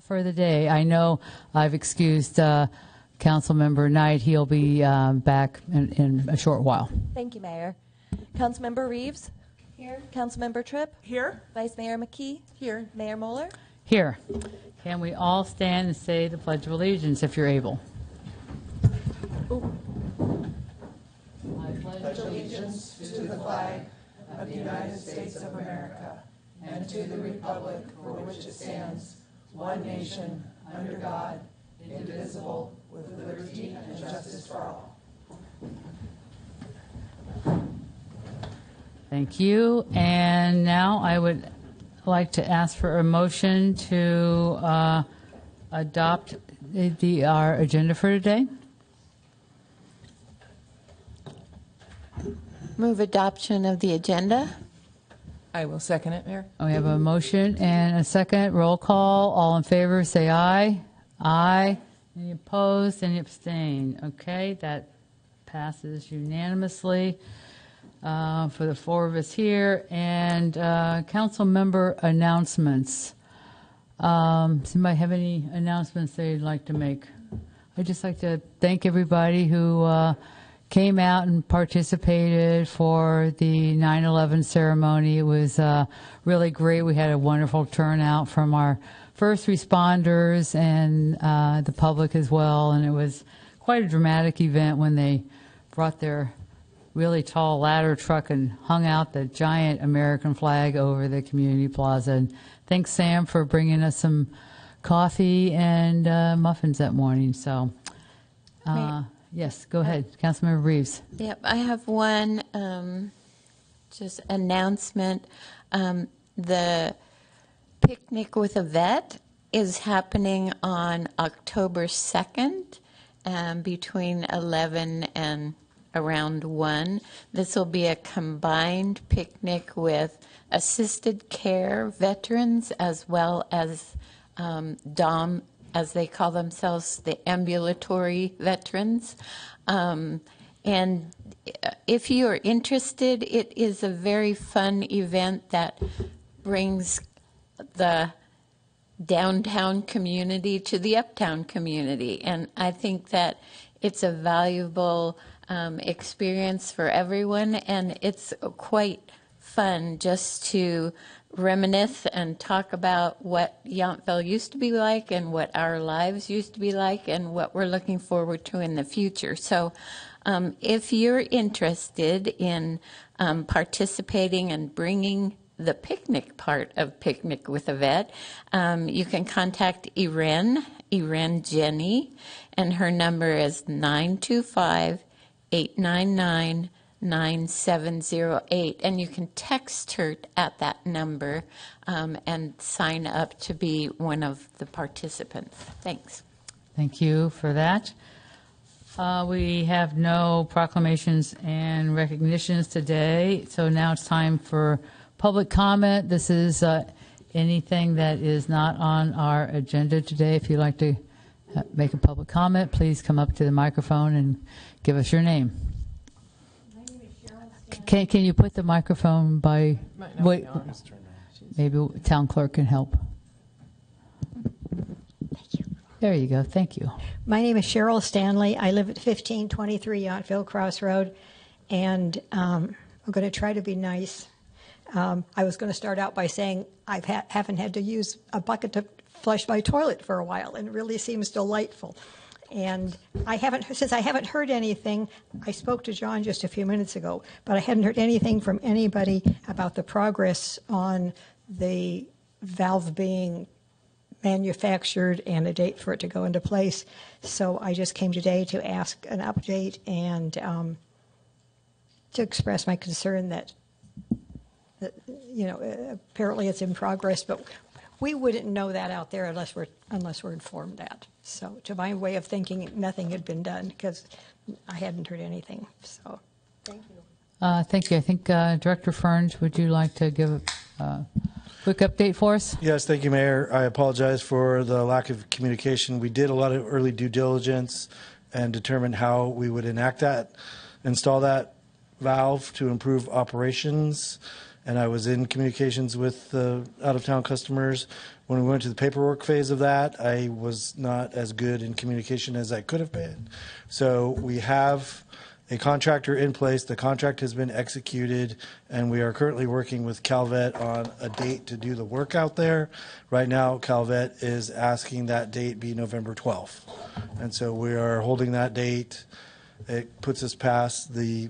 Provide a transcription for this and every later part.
For the day. I know I've excused Councilmember Knight. He'll be back in a short while. Thank you, Mayor. Councilmember Reeves? Here. Councilmember Tripp? Here. Vice Mayor McKee? Here. Mayor Moeller? Here. Can we all stand and say the Pledge of Allegiance if you're able? I pledge allegiance to the flag of the United States of America and to the republic for which it stands, one nation, under God, indivisible, with liberty and justice for all. Thank you. And now I would like to ask for a motion to adopt our agenda for today. Move adoption of the agenda. I will second it, Mayor. We have a motion and a second. Roll call. All in favor, say aye. Aye. Any opposed? Any abstain? Okay, that passes unanimously for the four of us here. And council member announcements. Does anybody have any announcements they'd like to make? I'd just like to thank everybody who came out and participated for the 9/11 ceremony. It was really great. We had a wonderful turnout from our first responders and the public as well. And it was quite a dramatic event when they brought their really tall ladder truck and hung out the giant American flag over the community plaza. And thanks, Sam, for bringing us some coffee and muffins that morning. So. Yes, go ahead. Councilmember Reeves. Yep, I have one just announcement. The Picnic with a Vet is happening on October 2nd between 11 and around 1. This will be a combined picnic with assisted care veterans as well as DOM, as they call themselves, the ambulatory veterans. And if you're interested, it is a very fun event that brings the downtown community to the uptown community. And I think that it's a valuable experience for everyone, and it's quite fun just to reminisce and talk about what Yountville used to be like and what our lives used to be like and what we're looking forward to in the future. So if you're interested in participating and bringing the picnic part of Picnic with a Vet, you can contact Irene Jenny, and her number is 925-899-9708, and you can text her at that number and sign up to be one of the participants. Thanks. Thank you for that. We have no proclamations and recognitions today, so now it's time for public comment. This is anything that is not on our agenda today. If you'd like to make a public comment, please come up to the microphone and give us your name. Can you put the microphone by? Wait, maybe town clerk can help. Thank you. There you go. Thank you. My name is Cheryl Stanley. I live at 1523 Yountville Cross Road, and I'm going to try to be nice. I was going to start out by saying I haven't had to use a bucket to flush my toilet for a while, and it really seems delightful. And since I haven't heard anything, I spoke to John just a few minutes ago, but I hadn't heard anything from anybody about the progress on the valve being manufactured and a date for it to go into place. So I just came today to ask an update and to express my concern that apparently it's in progress, but we wouldn't know that out there unless we're informed that. So to my way of thinking, nothing had been done because I hadn't heard anything. So thank you. Thank you. I think Director Ferns, would you like to give a quick update for us? Yes, thank you, Mayor. I apologize for the lack of communication. We did a lot of early due diligence and determined how we would install that valve to improve operations. and I was in communications with out-of-town customers. When we went to the paperwork phase of that, I was not as good in communication as I could have been. So we have a contractor in place. The contract has been executed, and we are currently working with Calvet on a date to do the work out there. Right now, Calvet is asking that date be November 12th. And so we are holding that date. It puts us past the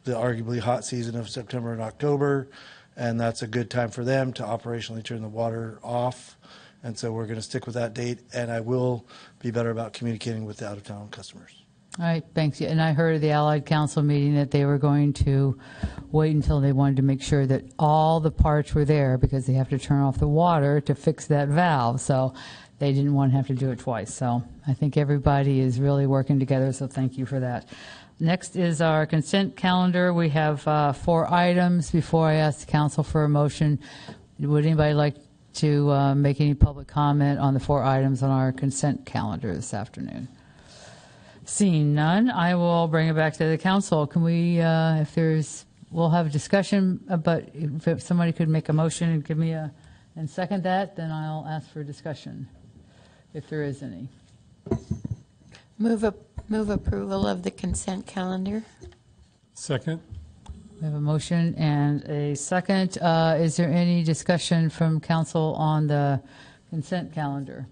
arguably hot season of September and October, and that's a good time for them to operationally turn the water off. And so we're going to stick with that date, and I will be better about communicating with the out-of-town customers. All right, thanks. And I heard at the Allied Council meeting that they were going to wait until they wanted to make sure that all the parts were there, because they have to turn off the water to fix that valve. So they didn't want to have to do it twice. So I think everybody is really working together, so thank you for that. Next is our consent calendar. We have 4 items. Before I ask the council for a motion, would anybody like to make any public comment on the 4 items on our consent calendar this afternoon? Seeing none, I will bring it back to the council. Can we, we'll have a discussion, but if somebody could make a motion and give me and second that, then I'll ask for discussion, if there is any. Move approval of the consent calendar. Second. We have a motion and a second. Is there any discussion from council on the consent calendar?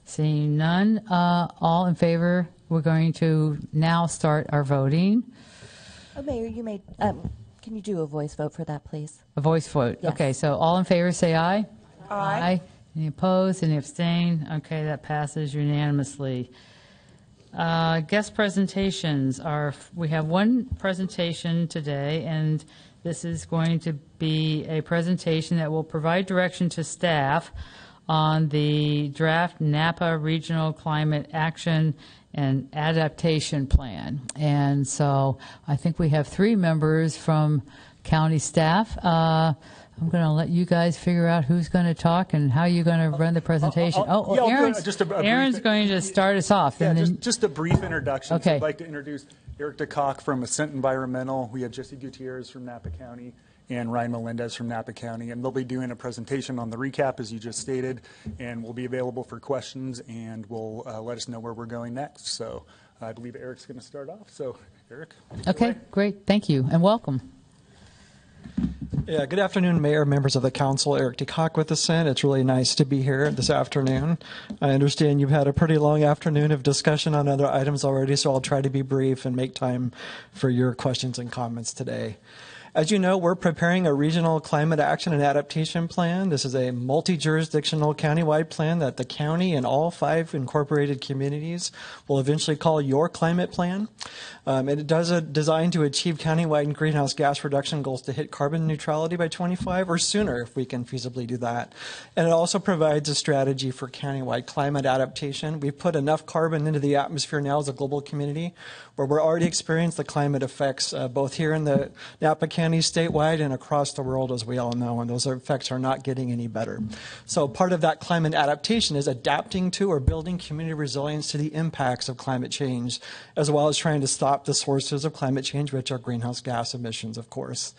Seeing none, all in favor? We're going to now start our voting. Oh, Mayor, you may, can you do a voice vote for that, please? A voice vote. Yes. Okay, so all in favor say aye. Aye. Any opposed? Any abstain? Okay, that passes unanimously. Guest presentations are, we have one presentation today, and this is going to be a presentation that will provide direction to staff on the draft Napa Regional Climate Action and Adaptation Plan. And so I think we have 3 members from county staff. I'm going to let you guys figure out who's going to talk and how you're going to run the presentation. I'll do Aaron's, just a brief- Aaron's going to start us off. Yeah, and then, just a brief introduction. Okay. So I'd like to introduce Eric DeCock from Ascent Environmental. We have Jesse Gutierrez from Napa County and Ryan Melendez from Napa County. And they'll be doing a presentation on the recap, as you just stated, and we'll be available for questions, and we'll let us know where we're going next. So I believe Eric's going to start off. So, Eric. okay, great. Thank you, and welcome. Yeah, good afternoon, Mayor, members of the council. Eric DeCock with Ascent. It's really nice to be here this afternoon. I understand you've had a pretty long afternoon of discussion on other items already, so I'll try to be brief and make time for your questions and comments today. As you know, we're preparing a regional climate action and adaptation plan. This is a multi-jurisdictional countywide plan that the county and all 5 incorporated communities will eventually call your climate plan. And it does a design to achieve countywide greenhouse gas reduction goals to hit carbon neutrality by 25 or sooner if we can feasibly do that. And it also provides a strategy for countywide climate adaptation. We've put enough carbon into the atmosphere now as a global community where we're already experiencing the climate effects both here in the Napa County statewide and across the world, as we all know, and those effects are not getting any better. So part of that climate adaptation is adapting to or building community resilience to the impacts of climate change, as well as trying to stop the sources of climate change, which are greenhouse gas emissions, of course.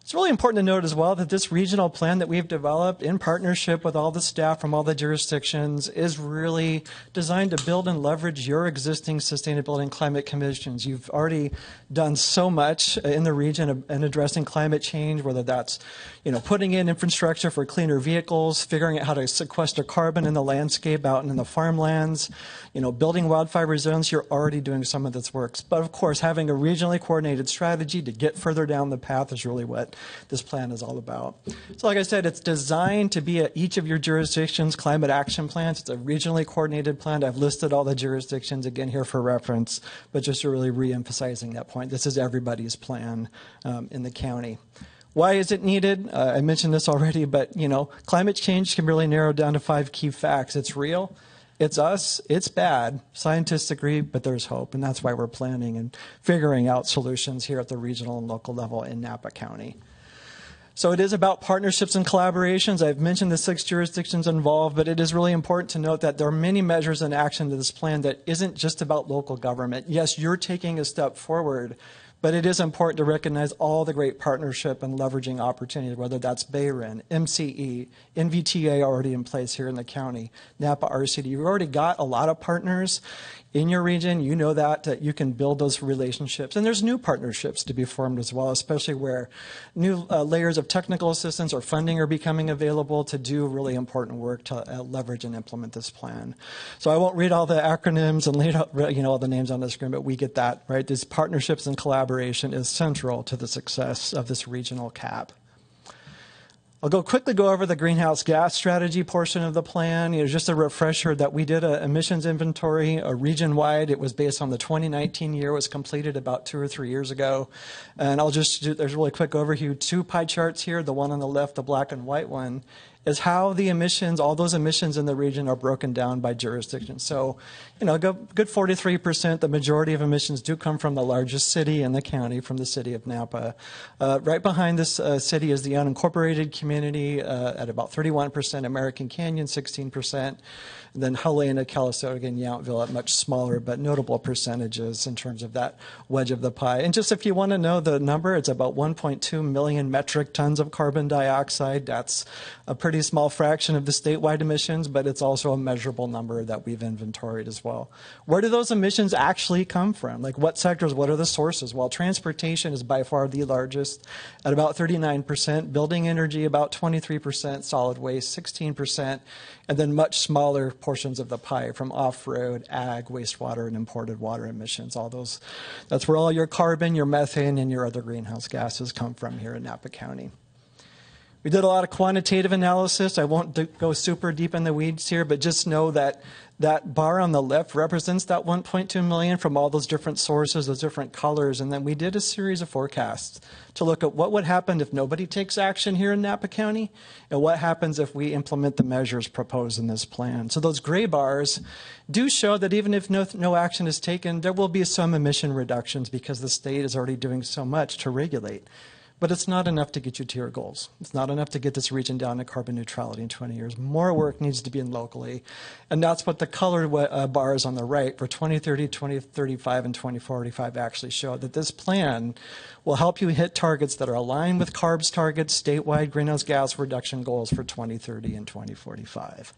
It's really important to note as well that this regional plan that we've developed in partnership with all the staff from all the jurisdictions is really designed to build and leverage your existing sustainability and climate commissions. You've already done so much in the region in addressing climate change, whether that's putting in infrastructure for cleaner vehicles, figuring out how to sequester carbon in the landscape out in the farmlands, building wildfire resilience. You're already doing some of this work. But of course, having a regionally coordinated strategy to get further down the path is really what this plan is all about. So like I said, it's designed to be at each of your jurisdictions' climate action plans. It's a regionally coordinated plan. I've listed all the jurisdictions again here for reference, but just really re-emphasizing that point. This is everybody's plan in the county. Why is it needed? I mentioned this already, but climate change can really narrow down to 5 key facts. It's real. It's us. It's bad. Scientists agree, but there's hope, and that's why we're planning and figuring out solutions here at the regional and local level in Napa County. So it is about partnerships and collaborations. I've mentioned the 6 jurisdictions involved, but it is really important to note that there are many measures in action to this plan that isn't just about local government. Yes, you're taking a step forward, But it is important to recognize all the great partnership and leveraging opportunities, whether that's BayREN, MCE, NVTA already in place here in the county, Napa RCD. You've already got a lot of partners in your region. You know that you can build those relationships. And there's new partnerships to be formed as well, especially where new layers of technical assistance or funding are becoming available to do really important work to leverage and implement this plan. So I won't read all the acronyms and read all the names on the screen, but we get that, right? These partnerships and collaboration is central to the success of this regional CAP. I'll quickly go over the greenhouse gas strategy portion of the plan. Just a refresher that we did an emissions inventory, a region-wide. It was based on the 2019 year. It was completed about 2 or 3 years ago. And there's a really quick overview. 2 pie charts here, the one on the left, the black and white one, is how the emissions, all those emissions in the region are broken down by jurisdiction. So, a good 43%, the majority of emissions do come from the largest city in the county, from the city of Napa. Right behind this city is the unincorporated community at about 31%, American Canyon 16%, and then Helena, Calistoga, and Yountville at much smaller but notable percentages in terms of that wedge of the pie. And just if you want to know the number, it's about 1.2 million metric tons of carbon dioxide. That's a pretty small fraction of the statewide emissions, but it's also a measurable number that we've inventoried as well. Where do those emissions actually come from? Like what sectors, what are the sources? Well, transportation is by far the largest at about 39%, building energy about 23%, solid waste 16%, and then much smaller portions of the pie from off-road, ag, wastewater, and imported water emissions. All those, that's where all your carbon, your methane, and your other greenhouse gases come from here in Napa County. We did a lot of quantitative analysis. I won't go super deep in the weeds here, but just know that that bar on the left represents that 1.2 million from all those different sources, those different colors. And then we did a series of forecasts to look at what would happen if nobody takes action here in Napa County and what happens if we implement the measures proposed in this plan. So those gray bars do show that even if no action is taken, there will be some emission reductions because the state is already doing so much to regulate. But it's not enough to get you to your goals. It's not enough to get this region down to carbon neutrality in 20 years. More work needs to be done locally. And that's what the colored bars on the right for 2030, 2035, and 2045 actually show, that this plan will help you hit targets that are aligned with CARB's targets, statewide greenhouse gas reduction goals for 2030 and 2045.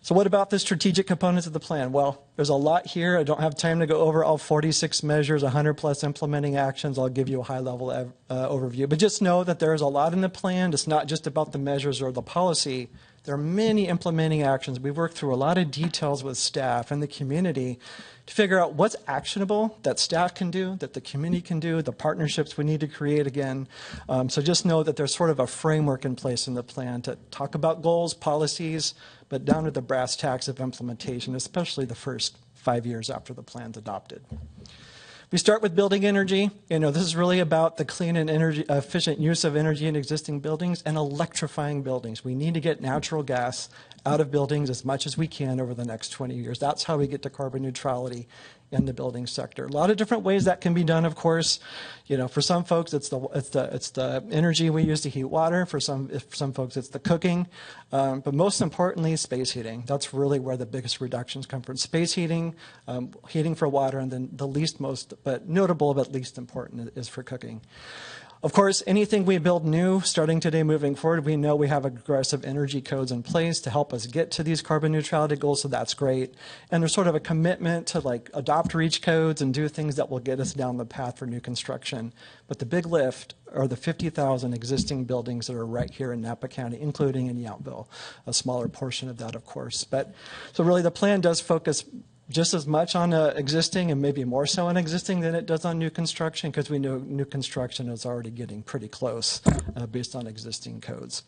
So what about the strategic components of the plan? Well, there's a lot here. I don't have time to go over all 46 measures, 100 plus implementing actions. I'll give you a high-level overview. But just know that there's a lot in the plan. It's not just about the measures or the policy. There are many implementing actions. We've worked through a lot of details with staff and the community to figure out what's actionable that staff can do, that the community can do, the partnerships we need to create again. So just know that there's sort of a framework in place in the plan to talk about goals, policies, but down to the brass tacks of implementation, especially the first 5 years after the plan's adopted. We start with building energy. This is really about the clean and efficient use of energy in existing buildings and electrifying buildings. We need to get natural gas out of buildings as much as we can over the next 20 years. That's how we get to carbon neutrality in the building sector. A lot of different ways that can be done, of course. For some folks, it's the energy we use to heat water. For some folks, it's the cooking. But most importantly, space heating. That's really where the biggest reductions come from. Space heating, heating for water, and then the most notable but least important is for cooking. Of course, anything we build new, starting today moving forward, we know we have aggressive energy codes in place to help us get to these carbon neutrality goals, so that's great. And there's sort of a commitment to adopt REACH codes and do things that will get us down the path for new construction. But the big lift are the 50,000 existing buildings that are right here in Napa County, including in Yountville, a smaller portion of that, of course. So really the plan does focus just as much on existing and maybe more so on existing than it does on new construction, because we know new construction is already getting pretty close based on existing codes.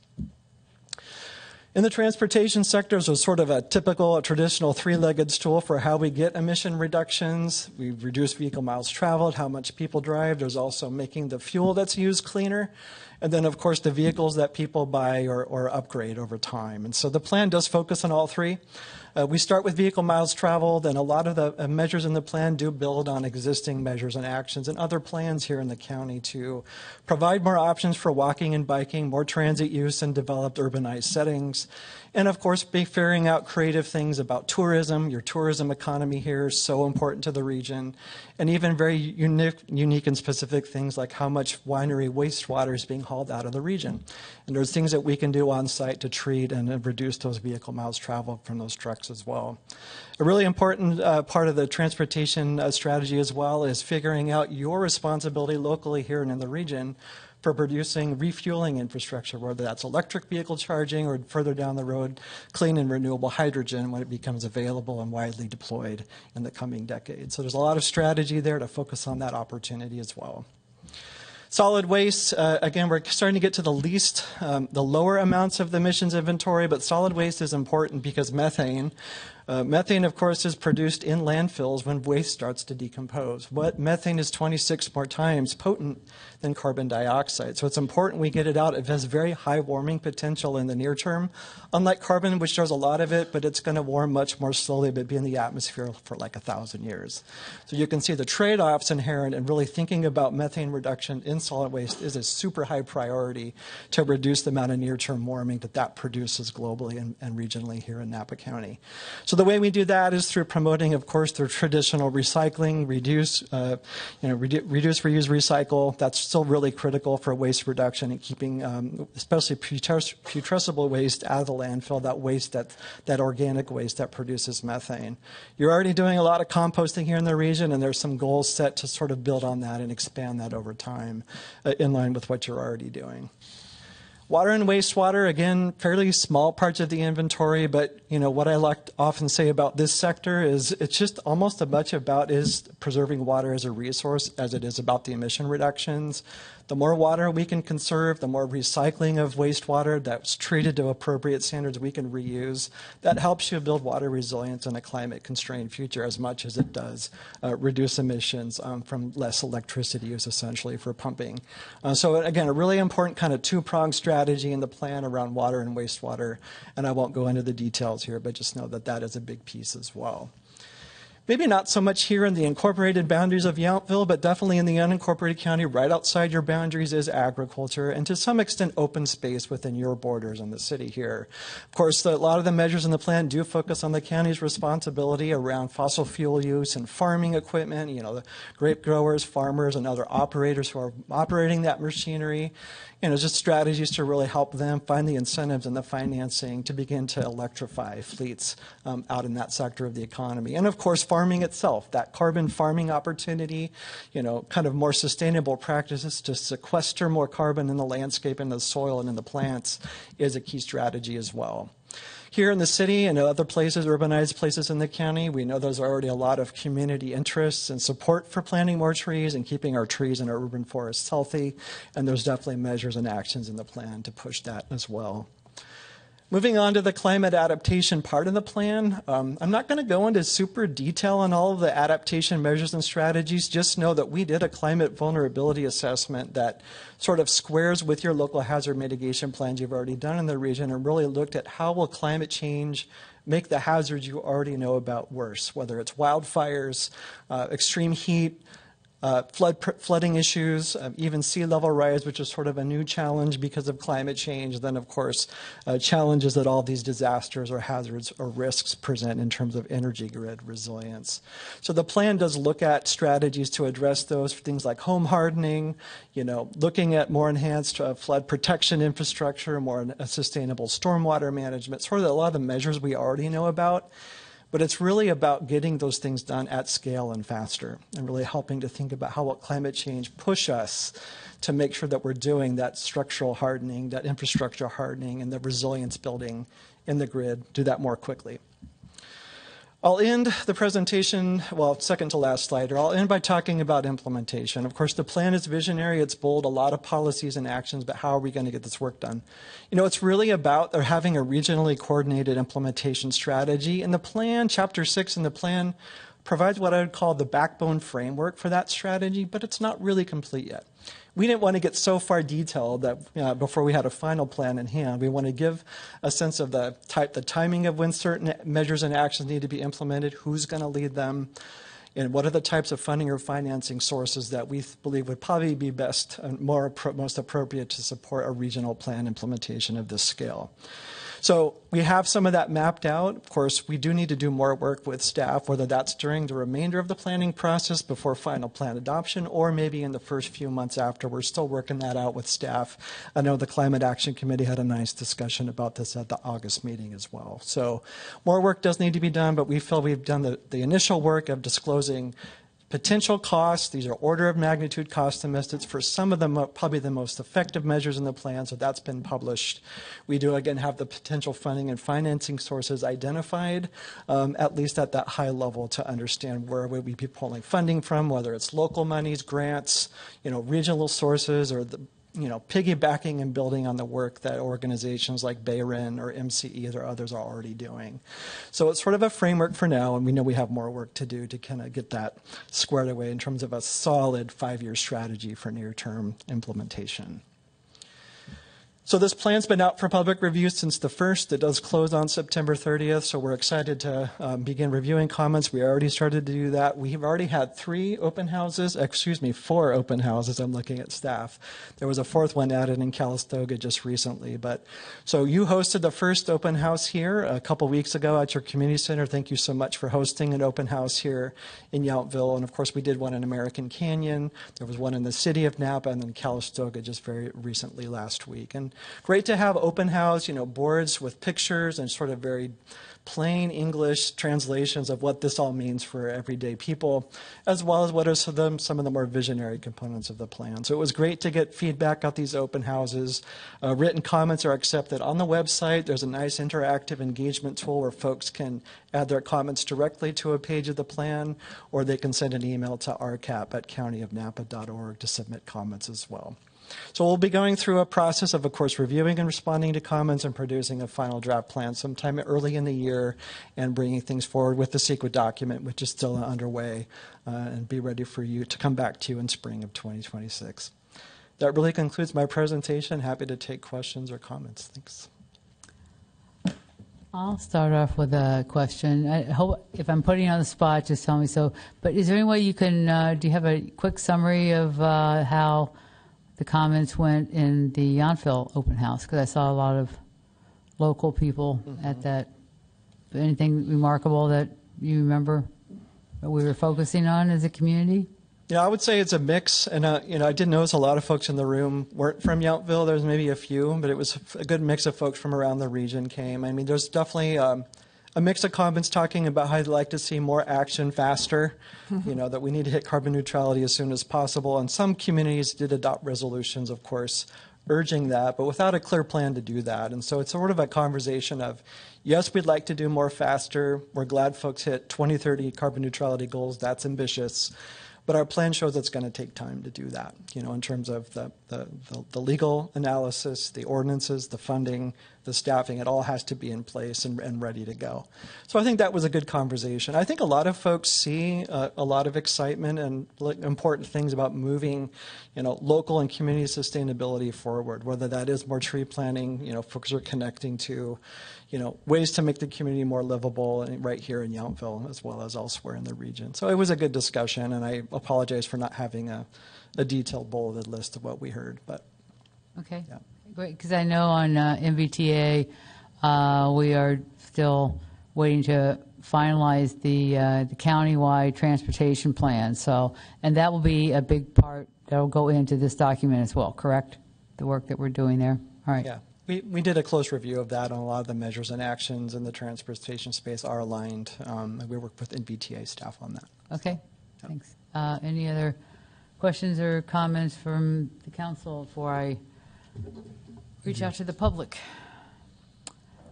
In the transportation sector, there's sort of a typical, traditional three-legged stool for how we get emission reductions. We've reduced vehicle miles traveled, how much people drive. There's also making the fuel that's used cleaner. and then, of course, the vehicles that people buy or upgrade over time. And so the plan does focus on all three. We start with vehicle miles traveled, and a lot of the measures in the plan do build on existing measures and actions and other plans here in the county to provide more options for walking and biking, more transit use in developed urbanized settings, and of course be figuring out creative things about tourism. Your tourism economy here is so important to the region, and even very unique and specific things like how much winery wastewater is being hauled out of the region. And there's things that we can do on site to treat and reduce those vehicle miles traveled from those trucks as well. A really important part of the transportation strategy as well is figuring out your responsibility locally here and in the region for producing refueling infrastructure, whether that's electric vehicle charging or further down the road, clean and renewable hydrogen when it becomes available and widely deployed in the coming decades. So there's a lot of strategy there to focus on that opportunity as well. Solid waste, again, we're starting to get to the lower amounts of the emissions inventory, but solid waste is important because methane, of course, is produced in landfills when waste starts to decompose. Methane is 26 more times potent than carbon dioxide. So it's important we get it out. It has very high warming potential in the near term. Unlike carbon, which does a lot of it, but it's going to warm much more slowly, but be in the atmosphere for like 1,000 years. So you can see the trade-offs inherent in really thinking about methane reduction in solid waste is a super high priority to reduce the amount of near-term warming that produces globally and regionally here in Napa County. So the way we do that is through promoting, of course, the traditional recycling, reduce, reuse, recycle. That's still really critical for waste reduction and keeping, especially putrescible waste out of the landfill, that waste, that organic waste that produces methane. You're already doing a lot of composting here in the region, and there's some goals set to sort of build on that and expand that over time in line with what you're already doing. Water and wastewater, again, fairly small parts of the inventory, but what I like to often say about this sector is it's just almost as much about is preserving water as a resource as it is about the emission reductions. The more water we can conserve, the more recycling of wastewater that's treated to appropriate standards we can reuse. That helps you build water resilience in a climate-constrained future as much as it does reduce emissions from less electricity use, essentially, for pumping. So again, a really important kind of two-pronged strategy in the plan around water and wastewater, and I won't go into the details here, but just know that that is a big piece as well. Maybe not so much here in the incorporated boundaries of Yountville, but definitely in the unincorporated county, right outside your boundaries is agriculture, and to some extent open space within your borders in the city here. Of course, a lot of the measures in the plan do focus on the county's responsibility around fossil fuel use and farming equipment, the grape growers, farmers, and other operators who are operating that machinery. Just strategies to really help them find the incentives and the financing to begin to electrify fleets out in that sector of the economy. And of course, farming itself, that carbon farming opportunity, kind of more sustainable practices to sequester more carbon in the landscape, in the soil, and in the plants is a key strategy as well. Here in the city and other places, urbanized places in the county, we know there's already a lot of community interests and support for planting more trees and keeping our trees and our urban forests healthy, and there's definitely measures and actions in the plan to push that as well. Moving on to the climate adaptation part of the plan, I'm not going to go into super detail on all of the adaptation measures and strategies. Just know that we did a climate vulnerability assessment that sort of squares with your local hazard mitigation plans you've already done in the region and really looked at how will climate change make the hazards you already know about worse, whether it's wildfires, extreme heat, flooding issues, even sea level rise, which is sort of a new challenge because of climate change. Then, of course, challenges that all these disasters or hazards or risks present in terms of energy grid resilience. So the plan does look at strategies to address those, things like home hardening, looking at more enhanced flood protection infrastructure, more sustainable stormwater management, sort of a lot of the measures we already know about. But it's really about getting those things done at scale and faster and really helping to think about how will climate change push us to make sure that we're doing that structural hardening, that infrastructure hardening, and the resilience building in the grid, do that more quickly. I'll end the presentation, second to last slide, or I'll end by talking about implementation. Of course, the plan is visionary, it's bold, a lot of policies and actions, but how are we going to get this work done? It's really about having a regionally coordinated implementation strategy. And the plan, Chapter 6 in the plan, provides what I would call the backbone framework for that strategy, but it's not really complete yet. we didn't want to get so far detailed that before we had a final plan in hand. We want to give a sense of the timing of when certain measures and actions need to be implemented, who's going to lead them, and what are the types of funding or financing sources that we believe would probably be best and most appropriate to support a regional plan implementation of this scale. So we have some of that mapped out. Of course, we do need to do more work with staff, whether that's during the remainder of the planning process before final plan adoption, or maybe in the first few months after. We're still working that out with staff. I know the Climate Action Committee had a nice discussion about this at the August meeting as well. So more work does need to be done, but we feel we've done the initial work of disclosing potential costs. These are order of magnitude cost estimates for some of them, probably the most effective measures in the plan, so that's been published. We do, again, have the potential funding and financing sources identified, at least at that high level, to understand where would we be pulling funding from, whether it's local monies, grants, regional sources, or piggybacking and building on the work that organizations like BayREN or MCE or others are already doing. So it's sort of a framework for now, and we know we have more work to do to kind of get that squared away in terms of a solid 5-year strategy for near-term implementation. So this plan's been out for public review since the 1st. It does close on September 30th, so we're excited to begin reviewing comments. We already started to do that. We've already had 4 open houses. I'm looking at staff. There was a 4th one added in Calistoga just recently. So you hosted the first open house here a couple weeks ago at your community center. Thank you so much for hosting an open house here in Yountville. And of course, we did one in American Canyon. There was one in the city of Napa, and then Calistoga just very recently last week. And great to have open house, boards with pictures and sort of very plain English translations of what this all means for everyday people, as well as what are some of the more visionary components of the plan. So it was great to get feedback at these open houses. Written comments are accepted on the website. There's a nice interactive engagement tool where folks can add their comments directly to a page of the plan, or they can send an email to rcap@countyofnapa.org to submit comments as well. So we'll be going through a process of course, reviewing and responding to comments and producing a final draft plan sometime early in the year and bringing things forward with the CEQA document, which is still underway, and be ready for you to come back to you in spring of 2026. That really concludes my presentation. Happy to take questions or comments. Thanks. I'll start off with a question. I hope if I'm putting you on the spot, just tell me so. But is there any way you can, do you have a quick summary of how the comments went in the Yountville open house? Because I saw a lot of local people at that. Anything remarkable that you remember that we were focusing on as a community? Yeah, I would say it's a mix. And, I did notice a lot of folks in the room weren't from Yountville. There's maybe a few, but it was a good mix of folks from around the region came. I mean, there's definitely a mix of comments talking about how they'd like to see more action faster, that we need to hit carbon neutrality as soon as possible. And some communities did adopt resolutions, of course, urging that, but without a clear plan to do that. And so it's sort of a conversation of, yes, we'd like to do more faster. We're glad folks hit 2030 carbon neutrality goals. That's ambitious. But our plan shows it's going to take time to do that, in terms of the legal analysis, the ordinances, the funding, the staffing. It all has to be in place and ready to go. So I think that was a good conversation. I think a lot of folks see a lot of excitement and important things about moving, local and community sustainability forward, whether that is more tree planting, folks are connecting to, ways to make the community more livable and right here in Yountville as well as elsewhere in the region. So it was a good discussion, and I apologize for not having a detailed bulleted list of what we heard. But Okay, yeah. Great, because I know on MBTA we are still waiting to finalize the countywide transportation plan. So, and that will be a big part that will go into this document as well, correct? The work that we're doing there. All right. Yeah. We did a close review of that, and a lot of the measures and actions in the transportation space are aligned. We work with NBTA staff on that. Okay, thanks. Any other questions or comments from the council before I reach out to the public?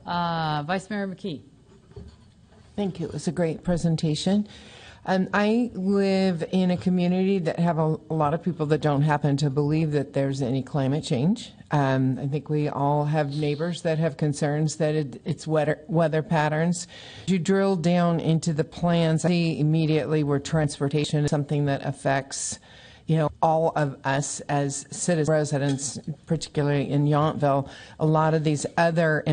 Vice Mayor McKee. Thank you. It was a great presentation. I live in a community that have a lot of people that don't happen to believe that there's any climate change. I think we all have neighbors that have concerns that it's weather patterns. You drill down into the plans, I see immediately where transportation is something that affects, all of us as citizen residents, particularly in Yountville, a lot of these other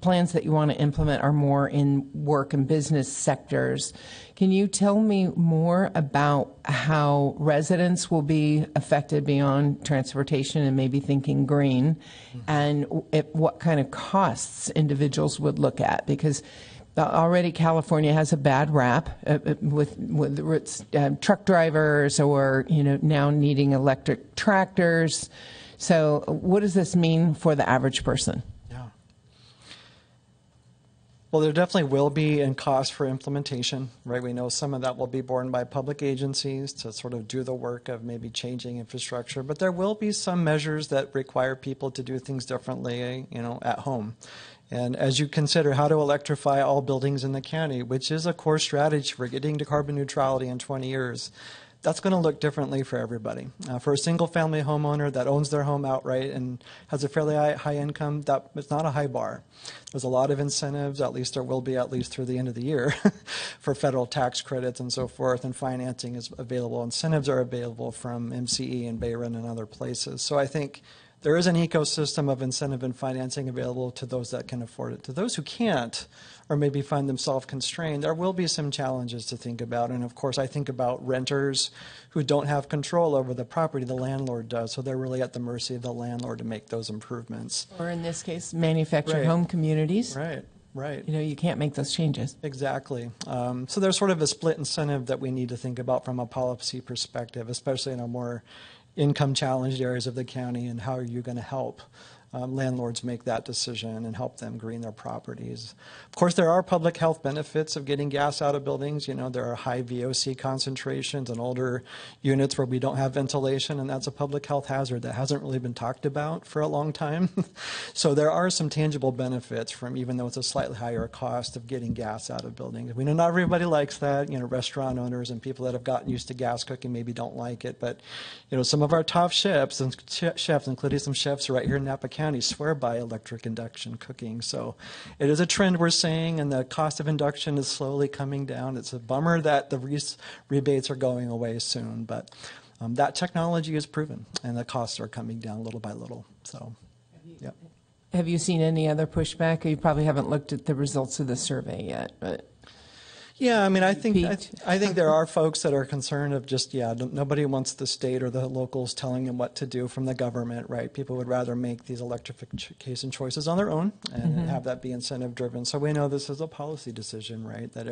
plans that you want to implement are more in work and business sectors. Can you tell me more about how residents will be affected beyond transportation and maybe thinking green, and what kind of costs individuals would look at? Because already California has a bad rap with its truck drivers, or now needing electric tractors. So what does this mean for the average person? Well, there definitely will be in cost for implementation, right? We know some of that will be borne by public agencies to sort of do the work of maybe changing infrastructure, but there will be some measures that require people to do things differently, at home. And as you consider how to electrify all buildings in the county, which is a core strategy for getting to carbon neutrality in 20 years, that's going to look differently for everybody. For a single-family homeowner that owns their home outright and has a fairly high income, it's not a high bar. There's a lot of incentives, at least there will be at least through the end of the year, for federal tax credits and so forth, and financing is available. Incentives are available from MCE and Bayron and other places. So I think there is an ecosystem of incentive and financing available to those that can afford it. To those who can't, or maybe find themselves constrained, there will be some challenges to think about. And of course, I think about renters who don't have control over the property, the landlord does. So they're really at the mercy of the landlord to make those improvements. Or in this case, manufactured home communities. Right. You can't make those changes. Exactly. So there's sort of a split incentive that we need to think about from a policy perspective, especially in our more income challenged areas of the county, and how are you going to help landlords make that decision and help them green their properties. Of course, there are public health benefits of getting gas out of buildings. There are high VOC concentrations in older units where we don't have ventilation, and that's a public health hazard that hasn't really been talked about for a long time. So there are some tangible benefits from, even though it's a slightly higher cost, of getting gas out of buildings. We know not everybody likes that. Restaurant owners and people that have gotten used to gas cooking maybe don't like it, but some of our top chefs, including some chefs right here in Napa County, swear by electric induction cooking. So it is a trend we're seeing, and the cost of induction is slowly coming down. It's a bummer that the rebates are going away soon, but that technology is proven, and the costs are coming down little by little. So, yeah. Have you seen any other pushback? You probably haven't looked at the results of the survey yet, but... Yeah, I think there are folks that are concerned of just, nobody wants the state or the locals telling them what to do from the government, right? People would rather make these electrification choices on their own and have that be incentive driven. So we know this is a policy decision, right? That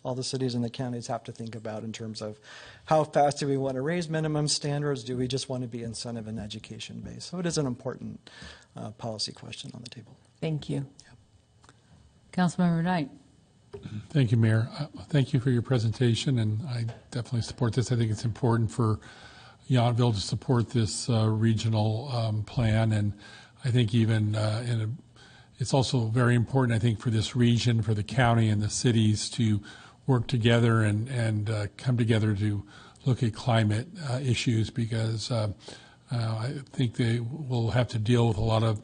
all the cities in the counties have to think about in terms of how fast do we want to raise minimum standards? Do we just want to be incentive and education based? So it is an important policy question on the table. Thank you. Councilmember Knight. Thank you, Mayor. Thank you for your presentation, and I definitely support this. I think it's important for Yountville to support this regional plan, and I think even it's also very important, I think, for this region, for the county and the cities to work together and come together to look at climate issues, because I think they will have to deal with a lot of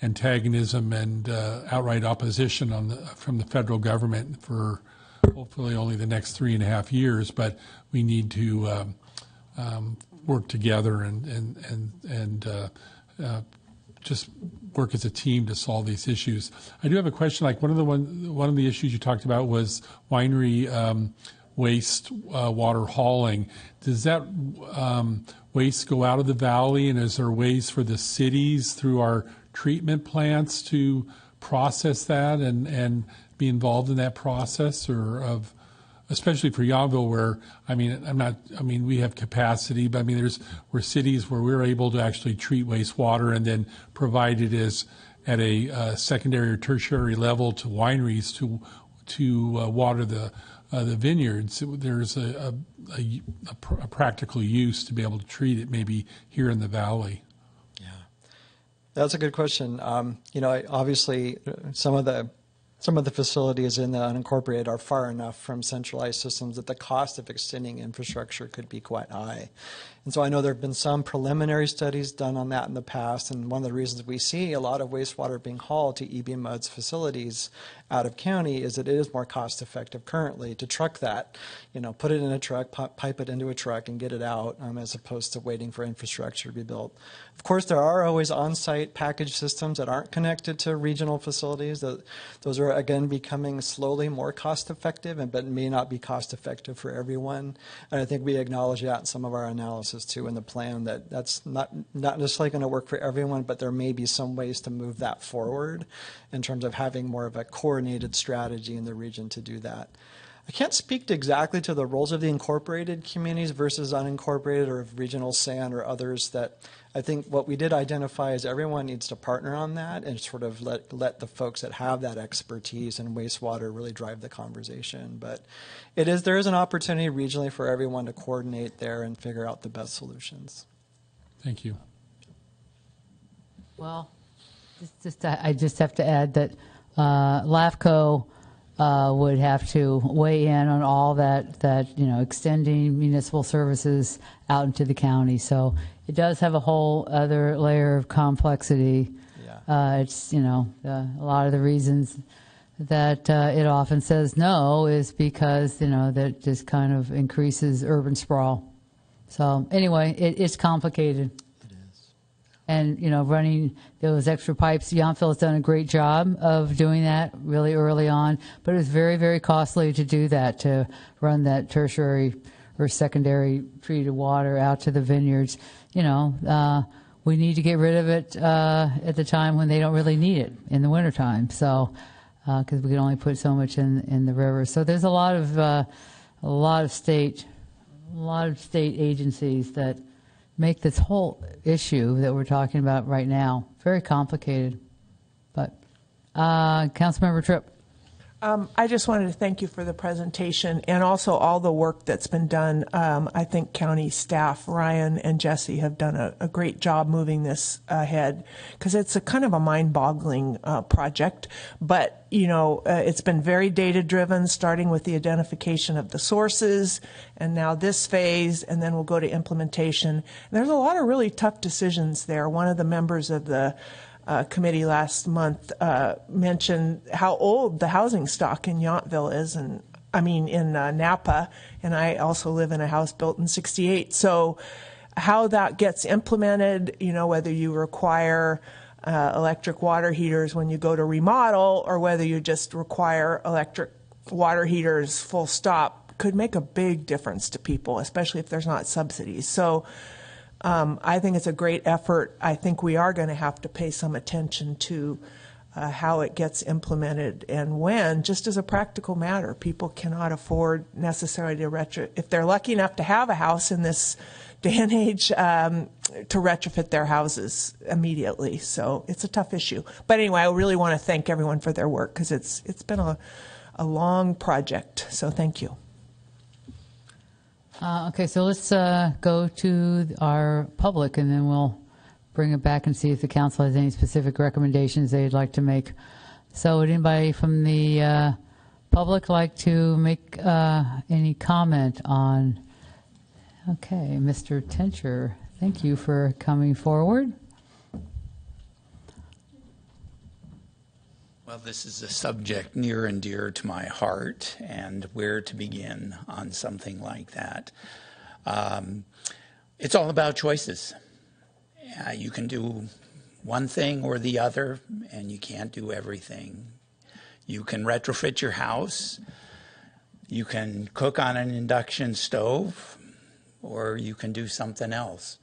antagonism and outright opposition from the federal government for hopefully only the next 3.5 years. But we need to work together and just work as a team to solve these issues. I do have a question. Like one of the issues you talked about was winery waste water hauling. Does that waste go out of the valley, and is there ways for the cities through our treatment plants to process that and be involved in that process, or especially for Yountville, where we have capacity, but there's cities where we're able to actually treat wastewater and then provide it as at a secondary or tertiary level to wineries to water the vineyards. There's a practical use to be able to treat it maybe here in the valley. That's a good question. Obviously, some of the facilities in the unincorporated are far enough from centralized systems that the cost of extending infrastructure could be quite high. And so I know there have been some preliminary studies done on that in the past, and one of the reasons we see a lot of wastewater being hauled to EB Mud's facilities out of county is that it is more cost effective currently to truck that, put it in a truck, pipe it into a truck and get it out, as opposed to waiting for infrastructure to be built. Of course, there are always on-site package systems that aren't connected to regional facilities. Those are, again, becoming slowly more cost effective, but may not be cost effective for everyone. And I think we acknowledge that in some of our analysis too in the plan, that that's not necessarily going to work for everyone, but there may be some ways to move that forward in terms of having more of a coordinated strategy in the region to do that. I can't speak exactly to the roles of the incorporated communities versus unincorporated or regional SAN or others. That I think what we did identify is everyone needs to partner on that and sort of let the folks that have that expertise in wastewater really drive the conversation. But there is an opportunity regionally for everyone to coordinate there and figure out the best solutions. Thank you. Well, I just have to add that LAFCO would have to weigh in on all that extending municipal services out into the county. So it does have a whole other layer of complexity. Yeah. It's a lot of the reasons that it often says no is because that just kind of increases urban sprawl. So anyway, it's complicated. And, running those extra pipes, Yountville has done a great job of doing that really early on, but it was very, very costly to do that, to run that tertiary or secondary treated water out to the vineyards. We need to get rid of it at the time when they don't really need it, in the wintertime. So, because we can only put so much in the river. So there's a lot of state agencies that make this whole issue that we're talking about right now very complicated. But Councilmember Tripp. I just wanted to thank you for the presentation and also all the work that's been done. I think county staff, Ryan and Jesse, have done a great job moving this ahead because it's a kind of a mind-boggling project. But, it's been very data-driven, starting with the identification of the sources and now this phase, and then we'll go to implementation. And there's a lot of really tough decisions there. One of the members of the committee last month mentioned how old the housing stock in Yountville is, in Napa, and I also live in a house built in '68. So how that gets implemented, whether you require electric water heaters when you go to remodel or whether you just require electric water heaters full stop, could make a big difference to people, especially if there's not subsidies. So I think it's a great effort. I think we are going to have to pay some attention to how it gets implemented and when, just as a practical matter. People cannot afford necessarily to if they're lucky enough to have a house in this day and age, to retrofit their houses immediately. So it's a tough issue. But anyway, I really want to thank everyone for their work because it's been a long project. So thank you. Okay, so let's go to our public, and then we'll bring it back and see if the council has any specific recommendations they'd like to make. So would anybody from the public like to make any comment on? Okay, Mr. Tencher, thank you for coming forward. Well, this is a subject near and dear to my heart, and where to begin on something like that. It's all about choices. You can do one thing or the other, and you can't do everything. You can retrofit your house. You can cook on an induction stove, or you can do something else.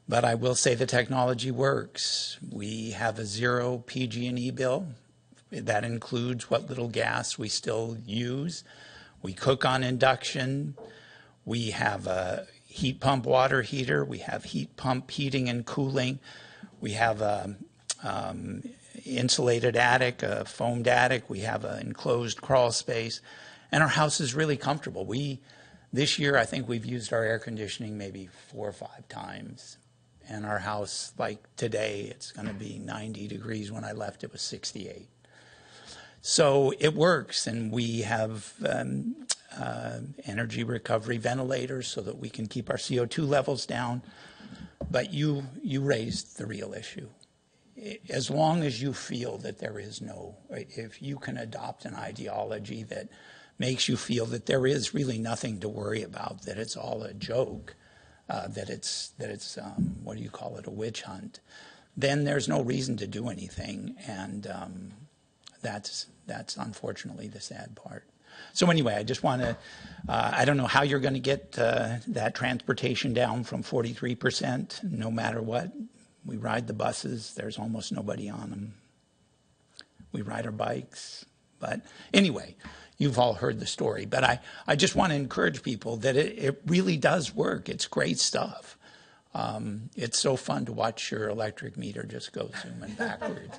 But I will say the technology works. We have a zero PG&E bill. That includes what little gas we still use. We cook on induction. We have a heat pump water heater. We have heat pump heating and cooling. We have a insulated attic, a foamed attic. We have an enclosed crawl space. And our house is really comfortable. This year, I think we've used our air conditioning maybe 4 or 5 times. And our house, like today, it's going to be 90 degrees. When I left, it was 68. So it works, and we have energy recovery ventilators so that we can keep our CO2 levels down. But you raised the real issue. As long as you feel that there is no, if you can adopt an ideology that makes you feel that there is really nothing to worry about, that it's all a joke, that it's what do you call it, a witch hunt, then there's no reason to do anything, and that's unfortunately the sad part. So anyway, I just want to, I don't know how you're going to get that transportation down from 43%, no matter what. We ride the buses, there's almost nobody on them. We ride our bikes. But anyway, you've all heard the story. But I just want to encourage people that it really does work. It's great stuff. It's so fun to watch your electric meter just go zooming backwards.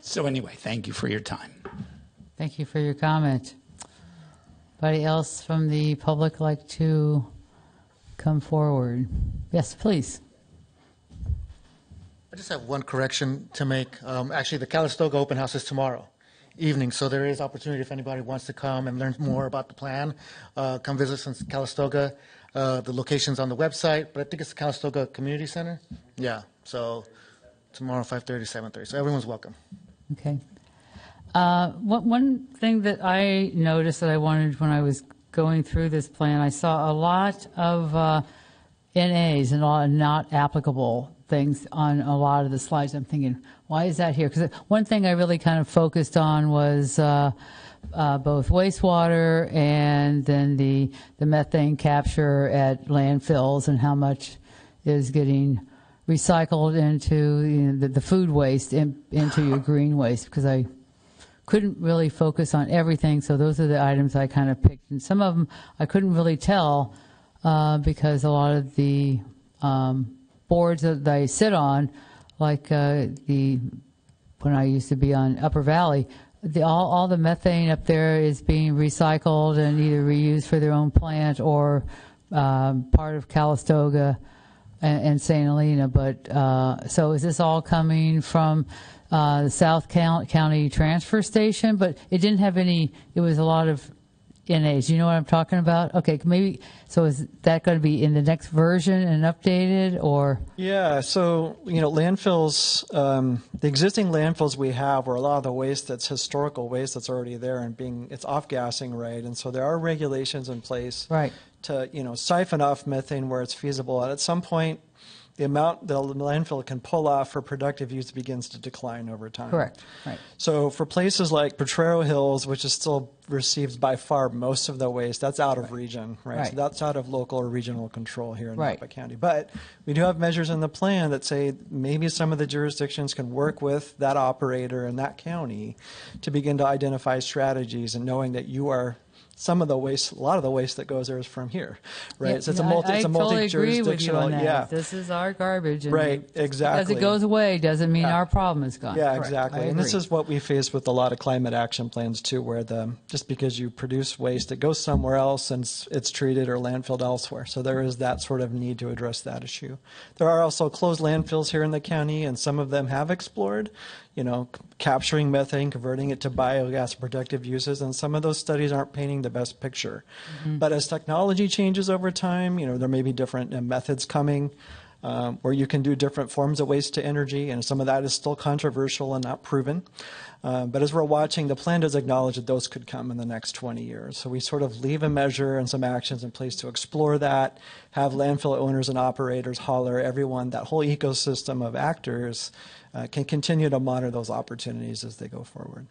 So anyway, thank you for your time. Thank you for your comment. Anybody else from the public like to come forward? Yes, please. I just have one correction to make. Actually, the Calistoga open house is tomorrow evening, so there is opportunity if anybody wants to come and learn more about the plan. Come visit us in Calistoga. The location's on the website, but I think it's the Calistoga Community Center. Yeah, so tomorrow 5:30, 7:30. So everyone's welcome. Okay. One thing that I noticed that I wanted when I was going through this plan, I saw a lot of NAs and a lot of not applicable things on a lot of the slides. I'm thinking, why is that here? Because one thing I really kind of focused on was both wastewater and then the methane capture at landfills and how much is getting recycled into the food waste into your green waste, because I couldn't really focus on everything. So those are the items I kind of picked. And some of them I couldn't really tell because a lot of the boards that I sit on, like when I used to be on Upper Valley, all the methane up there is being recycled and either reused for their own plant or part of Calistoga and St. Helena. But so is this all coming from the South County Transfer Station? But it didn't have any, it was a lot of NAs. You know what I'm talking about? Okay, maybe, so is that going to be in the next version and updated, or? Yeah, so, landfills, the existing landfills we have, where a lot of the waste that's historical waste that's already there and it's off-gassing, right? And so there are regulations in place right. to, siphon off methane where it's feasible. And at some point, the amount the landfill can pull off for productive use begins to decline over time. Correct. Right. So for places like Potrero Hills, which is still receives by far most of the waste, that's out of region, right? So that's out of local or regional control here in Napa County. But we do have measures in the plan that say maybe some of the jurisdictions can work with that operator in that county to begin to identify strategies, and knowing that you are some of the waste, a lot of the waste that goes there is from here, right? Yeah, so it's a multi-jurisdictional, totally agree with you on that. Yeah. This is our garbage. And right, exactly. As it goes away doesn't mean our problem is gone. Yeah, Correct. exactly. And this is what we face with a lot of climate action plans too, where just because you produce waste, it goes somewhere else and it's treated or landfilled elsewhere. So there is that sort of need to address that issue. There are also closed landfills here in the county, and some of them have explored, capturing methane, converting it to biogas productive uses, and some of those studies aren't painting the best picture. Mm-hmm. But as technology changes over time, there may be different methods coming where you can do different forms of waste to energy, and some of that is still controversial and not proven. But as we're watching, the plan does acknowledge that those could come in the next 20 years. So we sort of leave a measure and some actions in place to explore that, have landfill owners and operators, hauler, everyone, that whole ecosystem of actors can continue to monitor those opportunities as they go forward.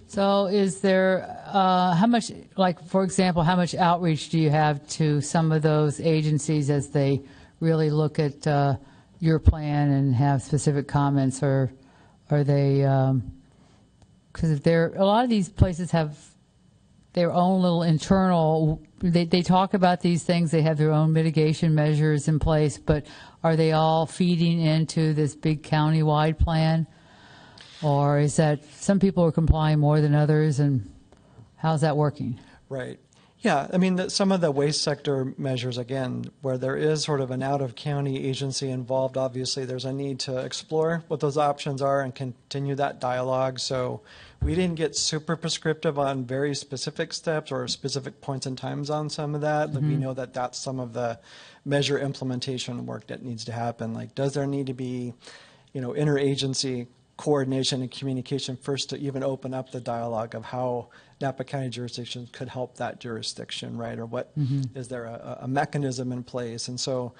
So is there, how much, like, for example, how much outreach do you have to some of those agencies as they really look at your plan and have specific comments, or are they, because a lot of these places have their own little internal, they talk about these things, they have their own mitigation measures in place, but are they all feeding into this big county-wide plan? Or is that some people are complying more than others, and how's that working? Right. Yeah, I mean, some of the waste sector measures, again, where there is sort of an out-of-county agency involved, obviously there's a need to explore what those options are and continue that dialogue. So we didn't get super prescriptive on very specific steps or specific points and times on some of that, but we know that that's some of the measure implementation work that needs to happen. Like, does there need to be, interagency coordination and communication first to even open up the dialogue of how Napa County jurisdiction could help that jurisdiction, right? Or what is there a mechanism in place? And so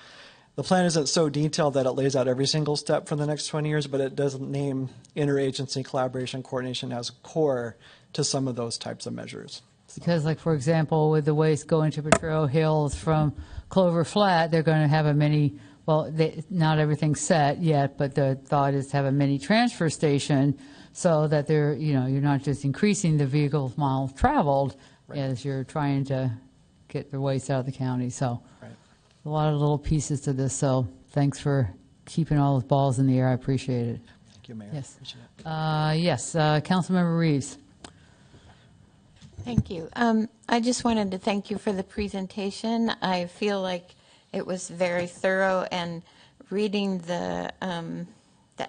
the plan isn't so detailed that it lays out every single step for the next 20 years, but it doesn't name interagency collaboration coordination as core to some of those types of measures. Because, like, for example, with the waste going to Potrero Hills from Clover Flat, they're going to have a mini, not everything's set yet, but the thought is to have a mini transfer station so that they're, you're not just increasing the vehicle miles traveled as you're trying to get the waste out of the county. So a lot of little pieces to this. So thanks for keeping all those balls in the air. I appreciate it. Thank you, Mayor. Yes. Appreciate it. Yes, Councilmember Reeves. Thank you. I just wanted to thank you for the presentation. I feel like it was very thorough, and reading the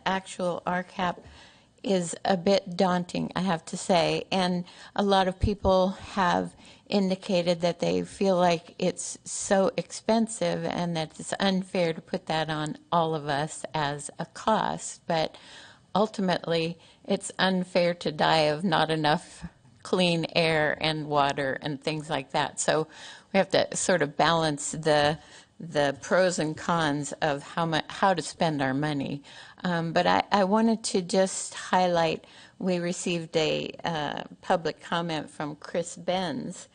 actual RCAP is a bit daunting, I have to say. And a lot of people have indicated that they feel like it's so expensive and that it's unfair to put that on all of us as a cost. But ultimately, it's unfair to die of not enough clean air and water and things like that. So we have to sort of balance the pros and cons of how to spend our money. But I wanted to just highlight, we received a public comment from Chris Benz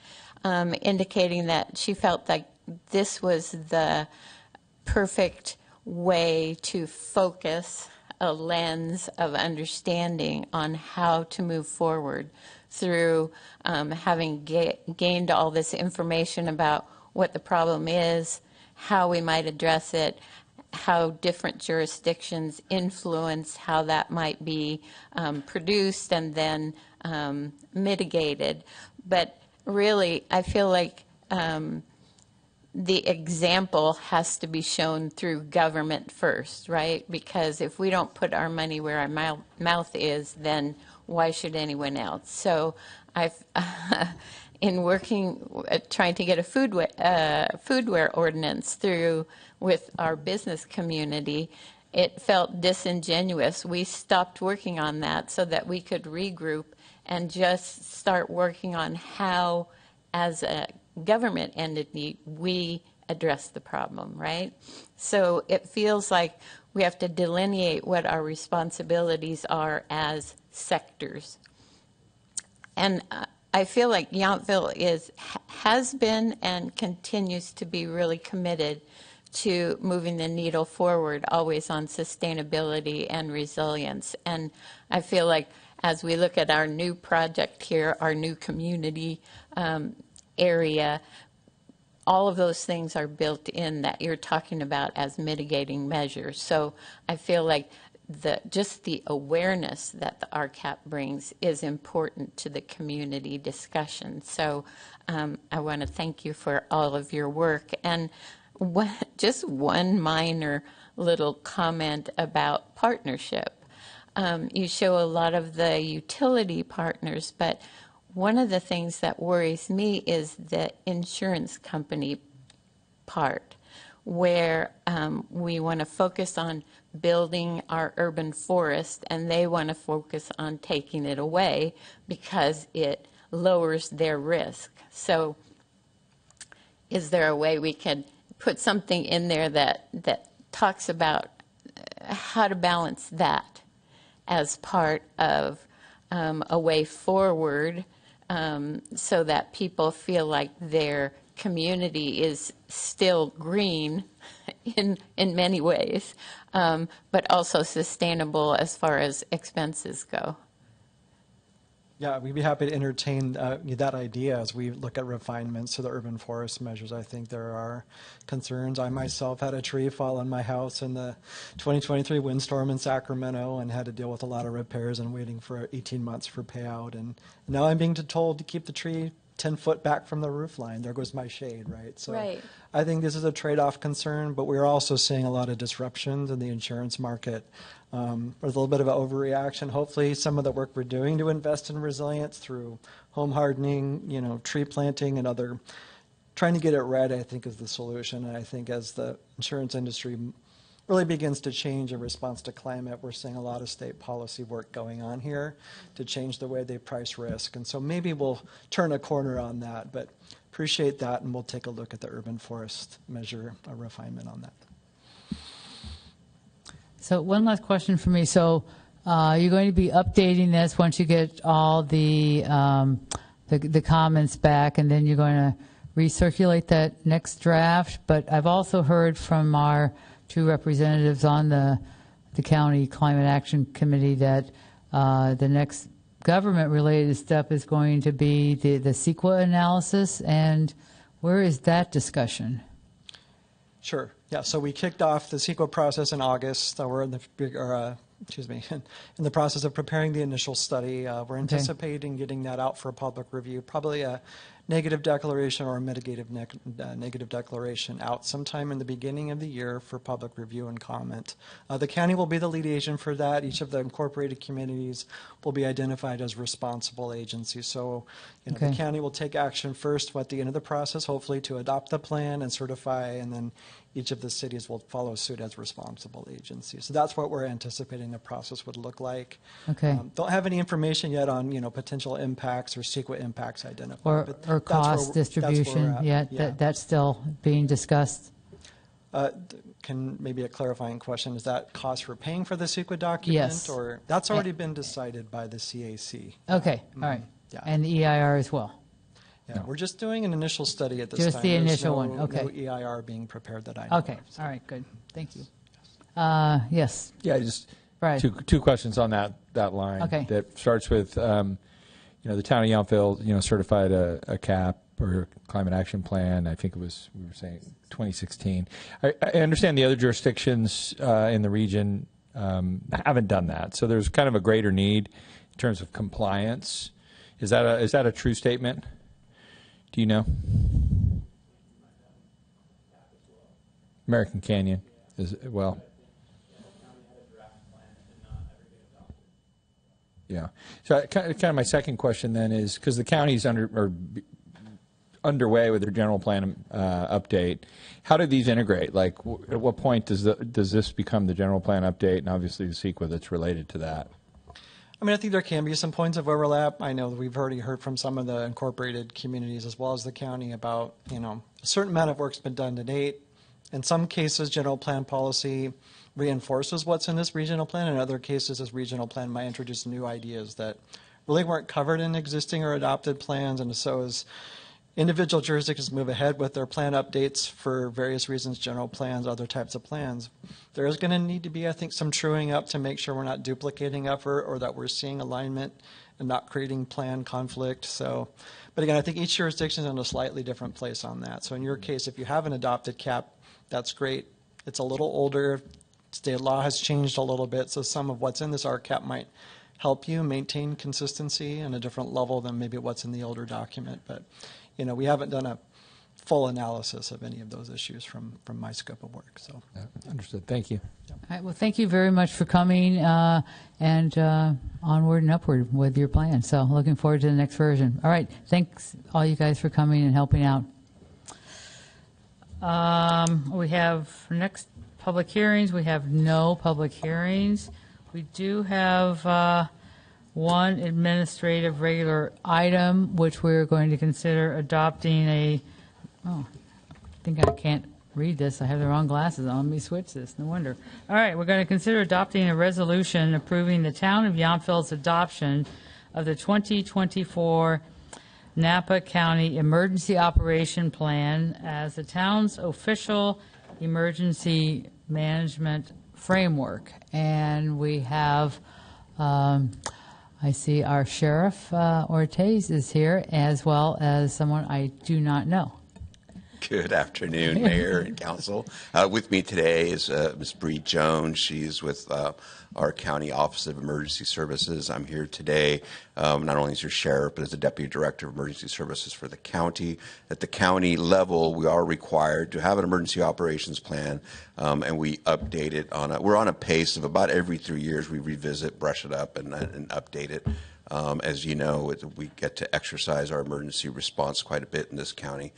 indicating that she felt like this was the perfect way to focus a lens of understanding on how to move forward through having gained all this information about what the problem is, how we might address it, how different jurisdictions influence how that might be produced and then mitigated. But really, I feel like the example has to be shown through government first, right? Because if we don't put our money where our mouth is, then why should anyone else? So I've, in working, trying to get a foodware ordinance through with our business community, it felt disingenuous. We stopped working on that so that we could regroup and just start working on how, as a government entity, we address the problem, right? So it feels like we have to delineate what our responsibilities are as sectors. And I feel like Yountville has been and continues to be really committed to moving the needle forward, always on sustainability and resilience. And I feel like as we look at our new project here, our new community area, all of those things are built in that you're talking about as mitigating measures. So I feel like just the awareness that the RCAP brings is important to the community discussion. So I want to thank you for all of your work. And just one minor little comment about partnership. You show a lot of the utility partners, but one of the things that worries me is the insurance company part, where we want to focus on building our urban forest, and they want to focus on taking it away because it lowers their risk. So is there a way we can put something in there that talks about how to balance that as part of a way forward, so that people feel like their community is still green in many ways, but also sustainable as far as expenses go? Yeah, we'd be happy to entertain that idea as we look at refinements to the urban forest measures. I think there are concerns. I myself had a tree fall on my house in the 2023 windstorm in Sacramento and had to deal with a lot of repairs and waiting for 18 months for payout. And now I'm being told to keep the tree 10 foot back from the roof line. There goes my shade, right? So Right. I think this is a trade-off concern, but we're also seeing a lot of disruptions in the insurance market. There's a little bit of an overreaction. Hopefully, some of the work we're doing to invest in resilience through home hardening, tree planting, and other, trying to get it right, I think, is the solution. And I think as the insurance industry really begins to change in response to climate, we're seeing a lot of state policy work going on here to change the way they price risk. And so maybe we'll turn a corner on that, but appreciate that, and we'll take a look at the urban forest measure, a refinement on that. So one last question for me. So you're going to be updating this once you get all the comments back, and then you're going to recirculate that next draft. But I've also heard from our two representatives on the County Climate Action Committee that the next government-related step is going to be the CEQA analysis. And where is that discussion? Sure. Yeah. So we kicked off the CEQA process in August. We're in the in the process of preparing the initial study. We're anticipating getting that out for public review, probably a negative declaration or a mitigative negative declaration out sometime in the beginning of the year for public review and comment. The county will be the lead agent for that. Each of the incorporated communities will be identified as responsible agencies. So, the county will take action first at the end of the process, hopefully to adopt the plan and certify, and then each of the cities will follow suit as responsible agencies. So that's what we're anticipating the process would look like. Okay. Don't have any information yet on potential impacts or CEQA impacts identified. Or cost distribution yet? Yeah. That's still being discussed? Can maybe a clarifying question, is that cost for paying for the CEQA document? Yes. Or that's already been decided by the CAC. Okay, all right. Yeah. And the EIR as well? Yeah, we're just doing an initial study at this time. Just the initial one, okay. No EIR being prepared that I know Okay, of. all right, good. Thank you. Yes. Yeah, just Right. two questions on that line. Okay. That starts with, the town of Yountville, certified a CAP or climate action plan. I think we were saying 2016. I understand the other jurisdictions in the region haven't done that. So there's kind of a greater need in terms of compliance. Is that a true statement? Do you know? American Canyon is well. Yeah. So kind of my second question then is, because the county's underway with their general plan update, how do these integrate? Like, at what point does this become the general plan update, and obviously the CEQA that's related to that? I think there can be some points of overlap. I know that we've already heard from some of the incorporated communities as well as the county about, a certain amount of work's been done to date. In some cases, general plan policy reinforces what's in this regional plan. In other cases, this regional plan might introduce new ideas that really weren't covered in existing or adopted plans. And so as individual jurisdictions move ahead with their plan updates for various reasons, general plans, other types of plans, there is going to need to be, I think, some truing up to make sure we're not duplicating effort or that we're seeing alignment and not creating plan conflict. So, but again, I think each jurisdiction is in a slightly different place on that. So in your case, if you have an adopted CAP, that's great. It's a little older. State law has changed a little bit, so some of what's in this RCAP might help you maintain consistency in a different level than maybe what's in the older document. But, we haven't done a full analysis of any of those issues from my scope of work. So, Yeah, understood. Thank you. All right, well, thank you very much for coming and onward and upward with your plan. So looking forward to the next version. All right, thanks all you guys for coming and helping out. We have next public hearings. We have no public hearings. We do have one administrative regular item, which we're going to consider adopting I think I can't read this. I have the wrong glasses on. Let me switch this. No wonder. All right, we're going to consider adopting a resolution approving the town of Yountville's adoption of the 2024 Napa County Emergency Operation Plan as the town's official emergency management framework. And we have, I see our Sheriff Ortiz is here, as well as someone I do not know. Good afternoon, Mayor and Council. With me today is Ms. Bree Jones. She's with our County Office of Emergency Services. I'm here today not only as your sheriff, but as the Deputy Director of Emergency Services for the county. At the county level, we are required to have an emergency operations plan, and we update it we're on a pace of about every 3 years. We revisit, brush it up, and update it. As you know, we get to exercise our emergency response quite a bit in this county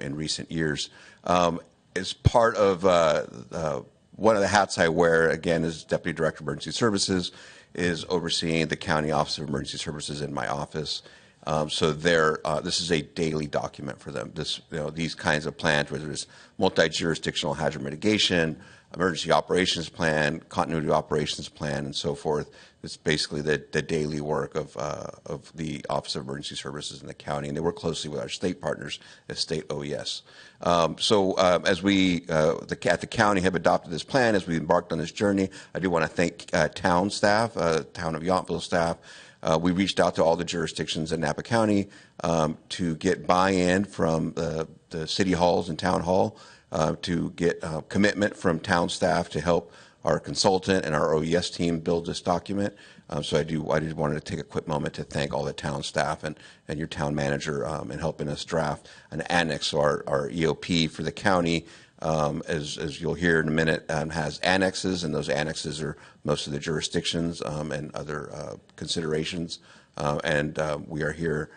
in recent years. As part of one of the hats I wear, again, as Deputy Director of Emergency Services, is overseeing the County Office of Emergency Services in my office. So this is a daily document for them. These kinds of plans, whether it's multi-jurisdictional hazard mitigation, emergency operations plan, continuity operations plan, and so forth. It's basically the daily work of the Office of Emergency Services in the county, and they work closely with our state partners at State OES. As we at the county have adopted this plan, as we embarked on this journey, I do want to thank town staff, town of Yountville staff. We reached out to all the jurisdictions in Napa County to get buy-in from the city halls and town hall, to get commitment from town staff to help our consultant and our OES team build this document. So I just wanted to take a quick moment to thank all the town staff and your town manager in helping us draft an annex. So our EOP for the county, as you'll hear in a minute, has annexes, and those annexes are most of the jurisdictions and other considerations. We are here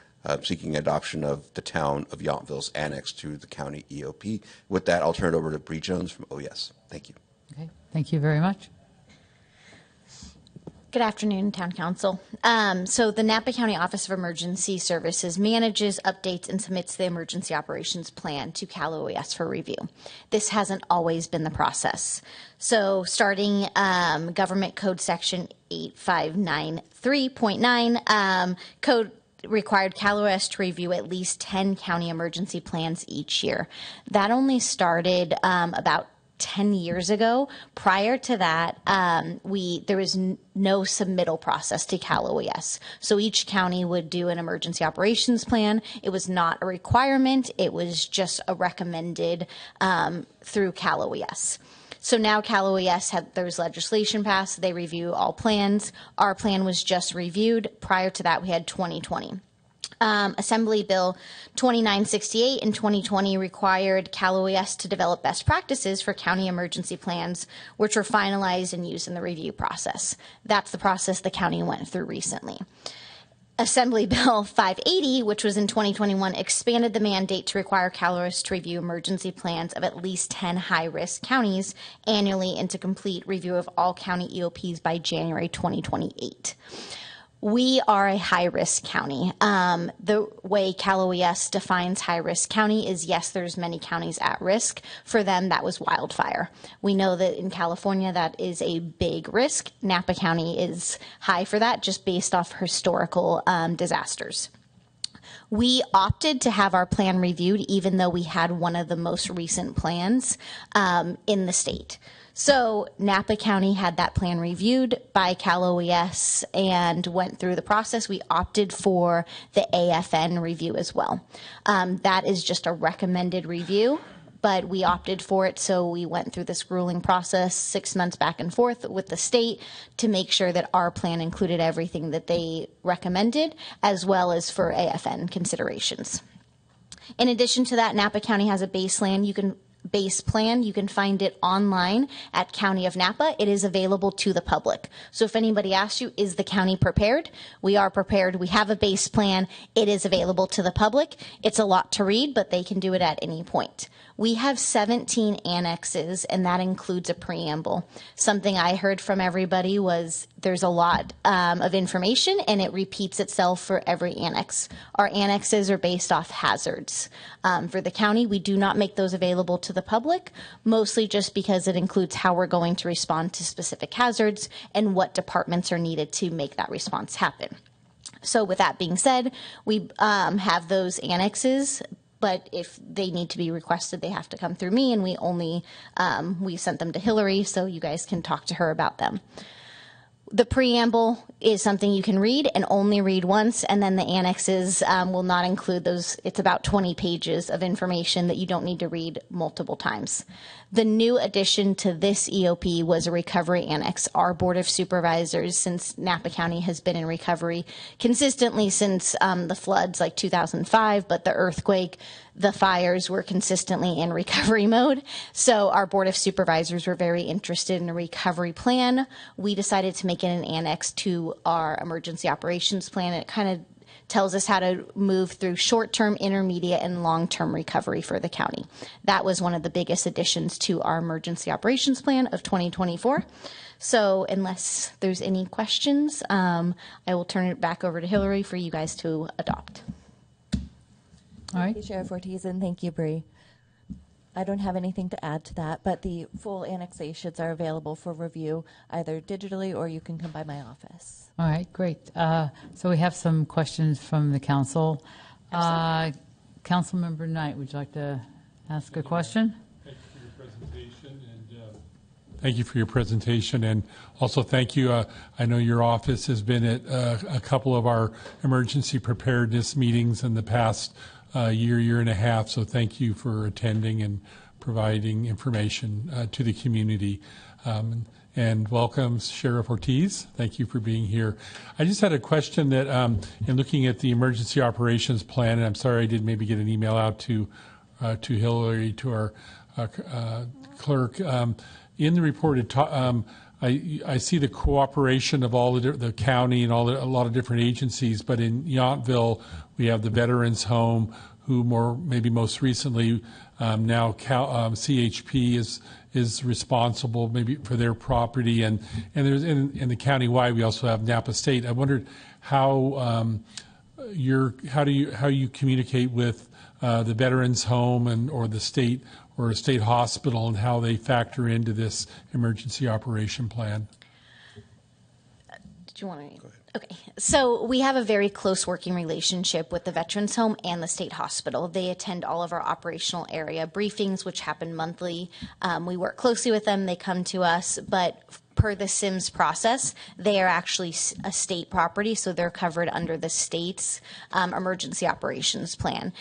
seeking adoption of the town of Yountville's annex to the county EOP. With that, I'll turn it over to Bree Jones from OES. Thank you. Okay, thank you very much. Good afternoon, Town Council. So the Napa County Office of Emergency Services manages, updates, and submits the Emergency Operations Plan to Cal OES for review. This hasn't always been the process. So starting Government Code Section 8593.9, code required Cal OES to review at least 10 county emergency plans each year. That only started about 10 years ago. Prior to that, there was no submittal process to Cal OES. So each county would do an emergency operations plan. It was not a requirement. It was just a recommended through Cal OES. So now Cal OES there's legislation passed. They review all plans. Our plan was just reviewed. Prior to that, we had 2020. Assembly Bill 2968 in 2020 required Cal OES to develop best practices for county emergency plans, which were finalized and used in the review process. That's the process the county went through recently. Assembly Bill 580, which was in 2021, expanded the mandate to require Cal OES to review emergency plans of at least 10 high-risk counties annually and to complete review of all county EOPs by January 2028. We are a high-risk county. The way Cal OES defines high-risk county is, yes, there's many counties at risk. For them, that was wildfire. We know that in California, that is a big risk. Napa County is high for that, just based off historical disasters. We opted to have our plan reviewed, even though we had one of the most recent plans in the state. So Napa County had that plan reviewed by Cal OES and went through the process. We opted for the AFN review as well. That is just a recommended review, but we opted for it, so we went through this grueling process, 6 months back and forth with the state to make sure that our plan included everything that they recommended, as well as for AFN considerations. In addition to that, Napa County has a base plan. You can find it online at County of Napa. It is available to the public. So if anybody asks you, is the county prepared? We are prepared. We have a base plan. It is available to the public. It's a lot to read, but they can do it at any point. We have 17 annexes, and that includes a preamble. Something I heard from everybody was there's a lot of information, and it repeats itself for every annex. Our annexes are based off hazards. For the county, we do not make those available to the public, mostly just because it includes how we're going to respond to specific hazards and what departments are needed to make that response happen. So with that being said, we have those annexes, but if they need to be requested, they have to come through me, and we sent them to Hillary, so you guys can talk to her about them. The preamble is something you can read and only read once, and then the annexes will not include those. It's about 20 pages of information that you don't need to read multiple times. The new addition to this EOP was a recovery annex. Our Board of Supervisors, since Napa County has been in recovery consistently since the floods like 2005, but the earthquake, the fires were consistently in recovery mode. So our Board of Supervisors were very interested in a recovery plan. We decided to make it an annex to our emergency operations plan. It kind of tells us how to move through short-term, intermediate, and long-term recovery for the county. That was one of the biggest additions to our emergency operations plan of 2024. So unless there's any questions, I will turn it back over to Hillary for you guys to adopt. All right. Thank you, Sheriff Ortiz, and thank you, Bree. I don't have anything to add to that, but the full annexations are available for review either digitally or you can come by my office. All right, great. So we have some questions from the council. Councilmember Knight, would you like to ask a question? Thank you for your presentation, thank you for your presentation, and also thank you. I know your office has been at a couple of our emergency preparedness meetings in the past year and a half, so thank you for attending and providing information to the community. And welcome, Sheriff Ortiz. Thank you for being here. I just had a question that, in looking at the emergency operations plan, and I'm sorry I didn't maybe get an email out to Hillary, to our clerk. In the report, I see the cooperation of all the county and a lot of different agencies, but in Yountville, we have the Veterans Home, who maybe most recently now CHP is responsible maybe for their property, and there's in the county-wide we also have Napa State. I wondered how you communicate with the Veterans Home or the state or a state hospital, and how they factor into this emergency operation plan. Did you want to? Go ahead. Okay, so we have a very close working relationship with the Veterans Home and the state hospital. They attend all of our operational area briefings, which happen monthly. We work closely with them. They come to us, but per the SIMS process, they are actually a state property, so they're covered under the state's emergency operations plan.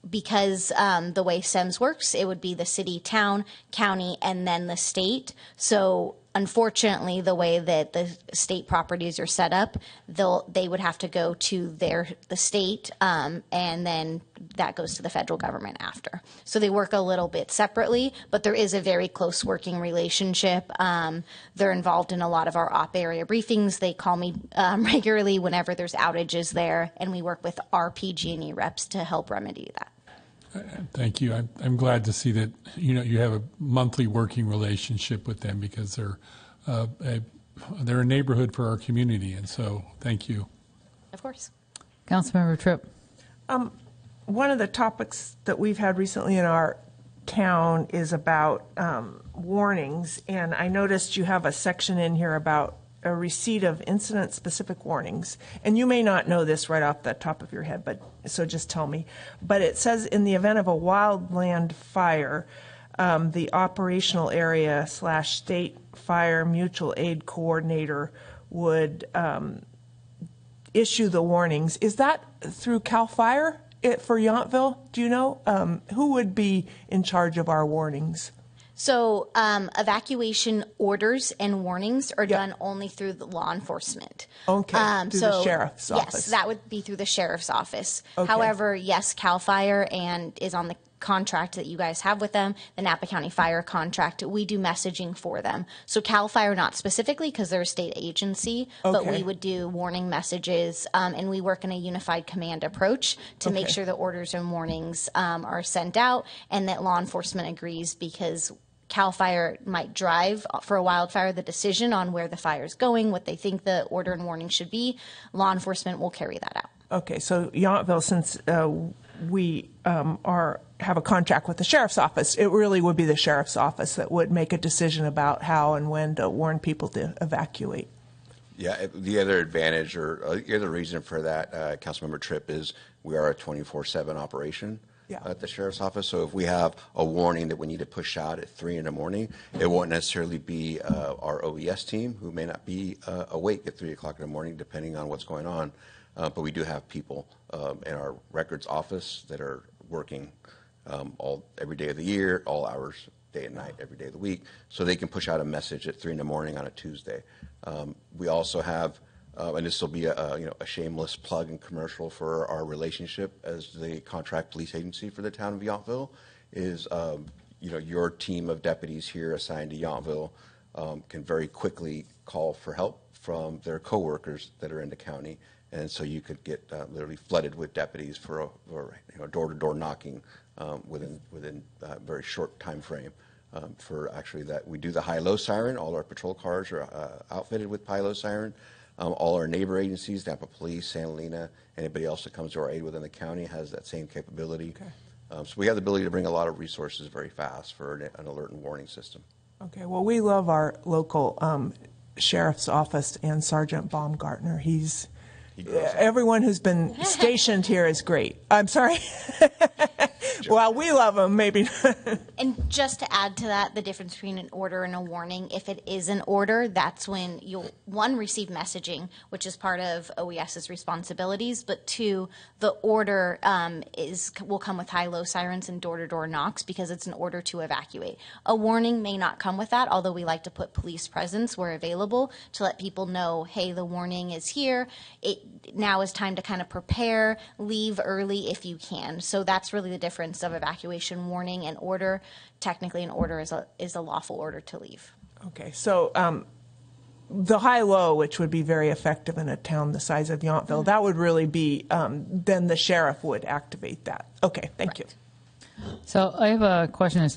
Because the way SEMS works, it would be the city, town, county, and then the state. So unfortunately, the way that the state properties are set up, they would have to go to the state, and then that goes to the federal government after. So they work a little bit separately, but there is a very close working relationship. They're involved in a lot of our op area briefings. They call me regularly whenever there's outages there, and we work with our PG&E reps to help remedy that. Thank you. I'm glad to see that you have a monthly working relationship with them, because they're a neighborhood for our community, and so thank you. Of course. Councilmember Tripp. One of the topics that we've had recently in our town is about warnings, and I noticed you have a section in here about a receipt of incident-specific warnings. And you may not know this right off the top of your head, so just tell me. But it says in the event of a wildland fire, the operational area / state fire mutual aid coordinator would issue the warnings. Is that through CAL FIRE for Yountville? Do you know? Who would be in charge of our warnings? So evacuation orders and warnings are done only through the law enforcement. Okay, through the sheriff's office. Yes, that would be through the sheriff's office. Okay. However, yes, CAL FIRE is on the contract that you guys have with them, the Napa County Fire contract. We do messaging for them. So CAL FIRE, not specifically because they're a state agency, but we would do warning messages, and we work in a unified command approach to make sure the orders and warnings are sent out, and that law enforcement agrees, because CAL FIRE might drive for a wildfire the decision on where the fire is going, what they think the order and warning should be. Law enforcement will carry that out. Okay, so Yountville, since we have a contract with the sheriff's office, it really would be the sheriff's office that would make a decision about how and when to warn people to evacuate. Yeah, the other advantage or the other reason for that, Councilmember Tripp, is we are a 24/7 operation. at the sheriff's office. So if we have a warning that we need to push out at 3 in the morning, it won't necessarily be our OES team, who may not be awake at 3 o'clock in the morning, depending on what's going on. But we do have people in our records office that are working every day of the year, all hours, day and night, every day of the week, so they can push out a message at 3 in the morning on a Tuesday. We also have, and this will be a shameless plug and commercial for our relationship as the contract police agency for the town of Yountville, is your team of deputies here assigned to Yountville can very quickly call for help from their coworkers that are in the county, and so you could get literally flooded with deputies for door-to-door knocking within a very short time frame. For actually that, we do the high-low siren. All our patrol cars are outfitted with high-low siren. All our neighbor agencies, Napa Police, Santa Helena, anybody else that comes to our aid within the county has that same capability. Okay. So we have the ability to bring a lot of resources very fast for an alert and warning system. Okay, well, we love our local sheriff's office and Sergeant Baumgartner. Everyone who's been stationed here is great. I'm sorry. Well, we love him, maybe. And just to add to that, the difference between an order and a warning, if it is an order, that's when you'll, one, receive messaging, which is part of OES's responsibilities, but two, the order will come with high-low sirens and door-to-door knocks because it's an order to evacuate. A warning may not come with that, although we like to put police presence where available to let people know, hey, the warning is here. Now is time to kind of prepare, leave early if you can. So that's really the difference of evacuation warning and order. Technically, an order is a lawful order to leave. Okay, so the high-low, which would be very effective in a town the size of Yountville, that would really be, then the sheriff would activate that. Okay, thank you. So I have a question.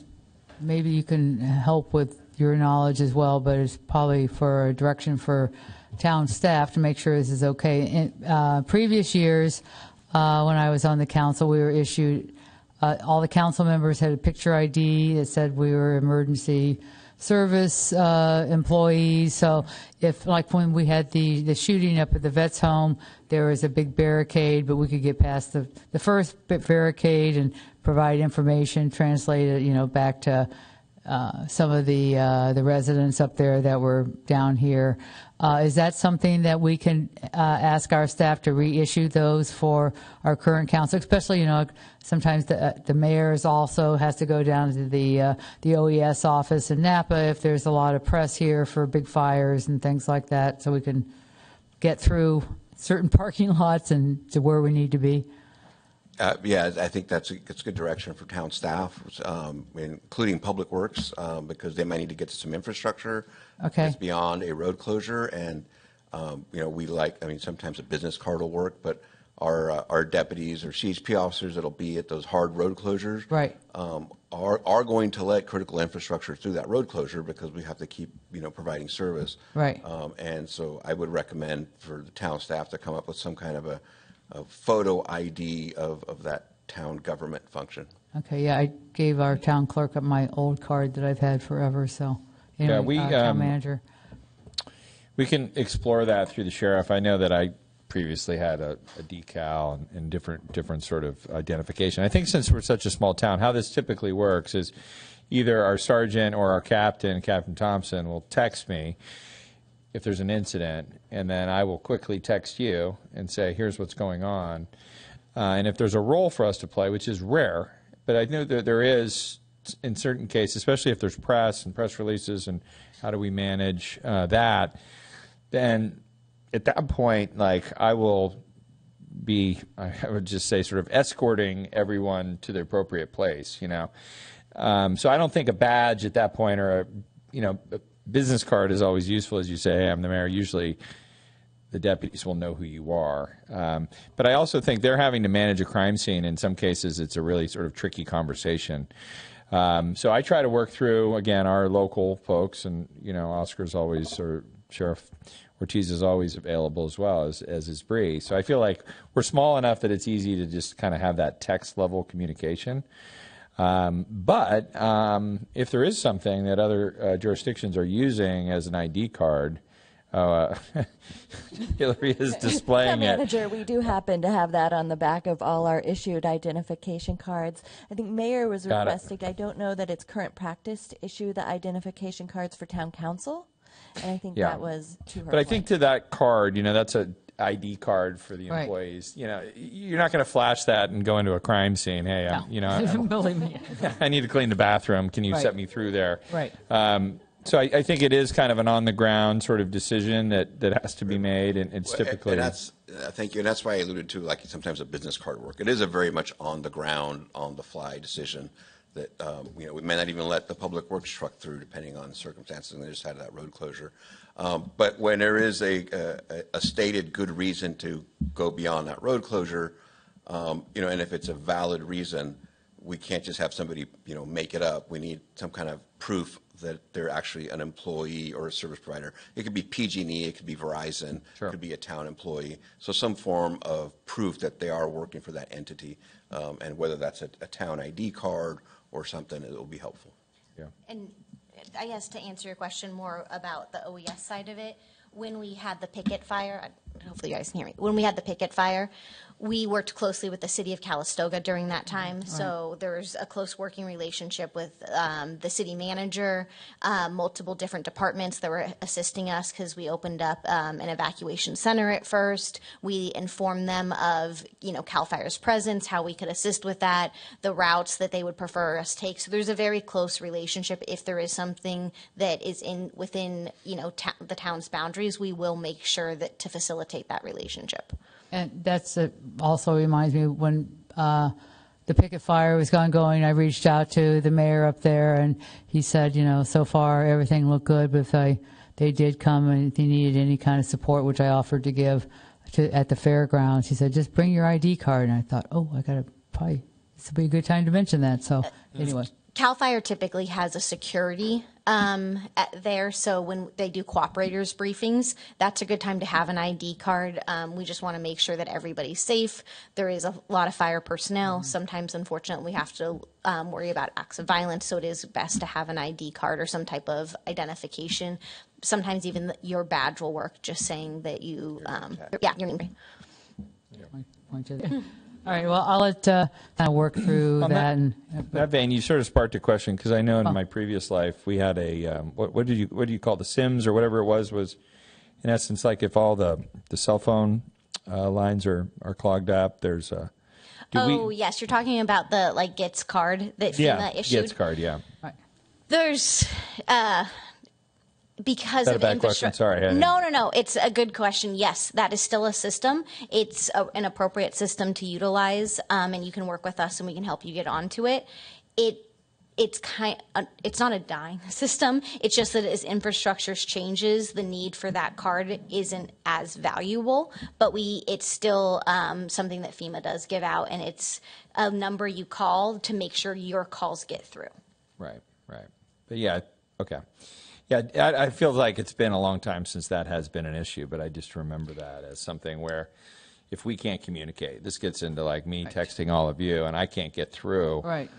Maybe you can help with your knowledge as well, but it's probably for a direction for town staff to make sure this is okay. In previous years, when I was on the council, we were issued, all the council members had a picture ID that said we were emergency service employees. So if, like when we had the shooting up at the vets home, there was a big barricade, but we could get past the first barricade and provide information, translate it, back to some of the residents up there that were down here. Is that something that we can ask our staff to reissue those for our current council? Especially, sometimes the mayor's also has to go down to the OES office in Napa if there's a lot of press here for big fires and things like that, so we can get through certain parking lots and to where we need to be. Yeah, I think it's good direction for town staff, including Public Works, because they might need to get to some infrastructure that's beyond a road closure. And, sometimes a business card will work, but our deputies or CHP officers that'll be at those hard road closures are going to let critical infrastructure through that road closure because we have to keep, providing service. Right. And so I would recommend for the town staff to come up with some kind of a photo ID of that town government function. Okay, yeah, I gave our town clerk my old card that I've had forever, so, town manager. We can explore that through the sheriff. I know that I previously had a decal and different sort of identification. I think since we're such a small town, how this typically works is either our sergeant or our captain, Captain Thompson, will text me if there's an incident, and then I will quickly text you and say, here's what's going on. And if there's a role for us to play, which is rare, but I know that there is in certain cases, especially if there's press and press releases and how do we manage that, then at that point, I will be, I would just say, sort of escorting everyone to the appropriate place, So I don't think a badge at that point or a business card is always useful, as you say. Hey, I'm the mayor. Usually the deputies will know who you are. But I also think they're having to manage a crime scene. In some cases, it's a really sort of tricky conversation. So I try to work through, again, our local folks, and, Oscar's always, or Sheriff Ortiz is always available as well, as is Bree. So I feel like we're small enough that it's easy to just kind of have that text-level communication. But if there is something that other jurisdictions are using as an ID card, Hillary is Town displaying it. manager, we do happen to have that on the back of all our issued identification cards. I think Mayor was Got it. requesting, I don't know that it's current practice to issue the identification cards for town council. And I think Yeah. that was to her But I point. think to that card, that's a ID card for the Right. employees. You're not going to flash that and go into a crime scene. Hey, Believe me. I need to clean the bathroom. Can you Right. set me through there? Right. So I think it is kind of an on-the-ground sort of decision that has to be made, and it's typically. And that's, thank you, and that's why I alluded to, like, sometimes a business card work. It is a very much on the ground, on the fly decision that, we may not even let the public works truck through depending on the circumstances, and they just had that road closure. But when there is a stated good reason to go beyond that road closure, and if it's a valid reason, we can't just have somebody, make it up. We need some kind of proof that they're actually an employee or a service provider. It could be PG&E, it could be Verizon, Sure. it could be a town employee. So some form of proof that they are working for that entity, and whether that's a town ID card or something, it will be helpful. Yeah. And I guess to answer your question more about the OES side of it, when we had the picket fire, hopefully you guys can hear me, when we had the picket fire, we worked closely with the city of Calistoga during that time. So there was a close working relationship with the city manager, multiple different departments that were assisting us because we opened up an evacuation center at first. We informed them of, CAL FIRE's presence, how we could assist with that, the routes that they would prefer us take. So there's a very close relationship. If there is something that is within, the town's boundaries, we will make sure that to facilitate that relationship. And that's also reminds me when the picket fire was going, I reached out to the mayor up there, and he said, so far everything looked good, but if they did come and if they needed any kind of support, which I offered to give at the fairgrounds, he said, just bring your ID card. And I thought, this would be a good time to mention that. So anyway. CAL FIRE typically has a security there, so when they do cooperators briefings, that's a good time to have an ID card. We just want to make sure that everybody's safe. There is a lot of fire personnel. Sometimes, unfortunately, we have to worry about acts of violence, so it is best to have an ID card or some type of identification. Sometimes even your badge will work, just saying that you, your name. Point to the- All right, well, I'll let kind of work through that. In that vein, you sort of sparked a question, because I know in my previous life we had a what do you call the SIMs or whatever it was in essence like if all the cell phone lines are clogged up, there's a. Yes, you're talking about the GITS card that FEMA issued. GITS card, yeah. Right. There's because Is that of a bad question? Sorry. No. It's a good question. Yes, that is still a system. It's an appropriate system to utilize, and you can work with us, and we can help you get onto it. It's not a dying system. It's just that as infrastructure changes, the need for that card isn't as valuable. But it's still something that FEMA does give out, and it's a number you call to make sure your calls get through. Right. But yeah, okay. Yeah, I feel like it's been a long time since that has been an issue, but I just remember that as something where if we can't communicate, this gets into like me texting all of you and I can't get through. Right.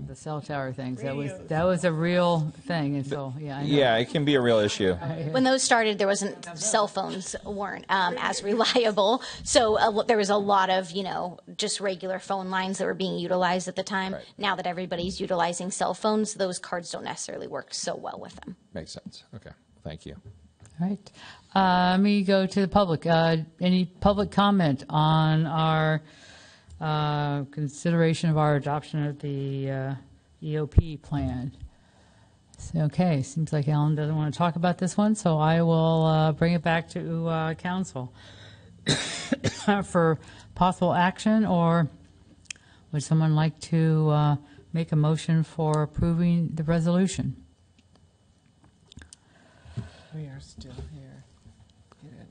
The cell tower things, that was a real thing. And so, I know. Yeah, it can be a real issue. When those started, there wasn't cell phones weren't as reliable. So there was a lot of, just regular phone lines that were being utilized at the time. Right. Now that everybody's utilizing cell phones, those cards don't necessarily work so well with them. Makes sense. Okay. Thank you. All right. Let me go to the public. Any public comment on our consideration of our adoption of the EOP plan? Okay, seems like Alan doesn't want to talk about this one, so I will bring it back to council for possible action, or would someone like to make a motion for approving the resolution? We are still here.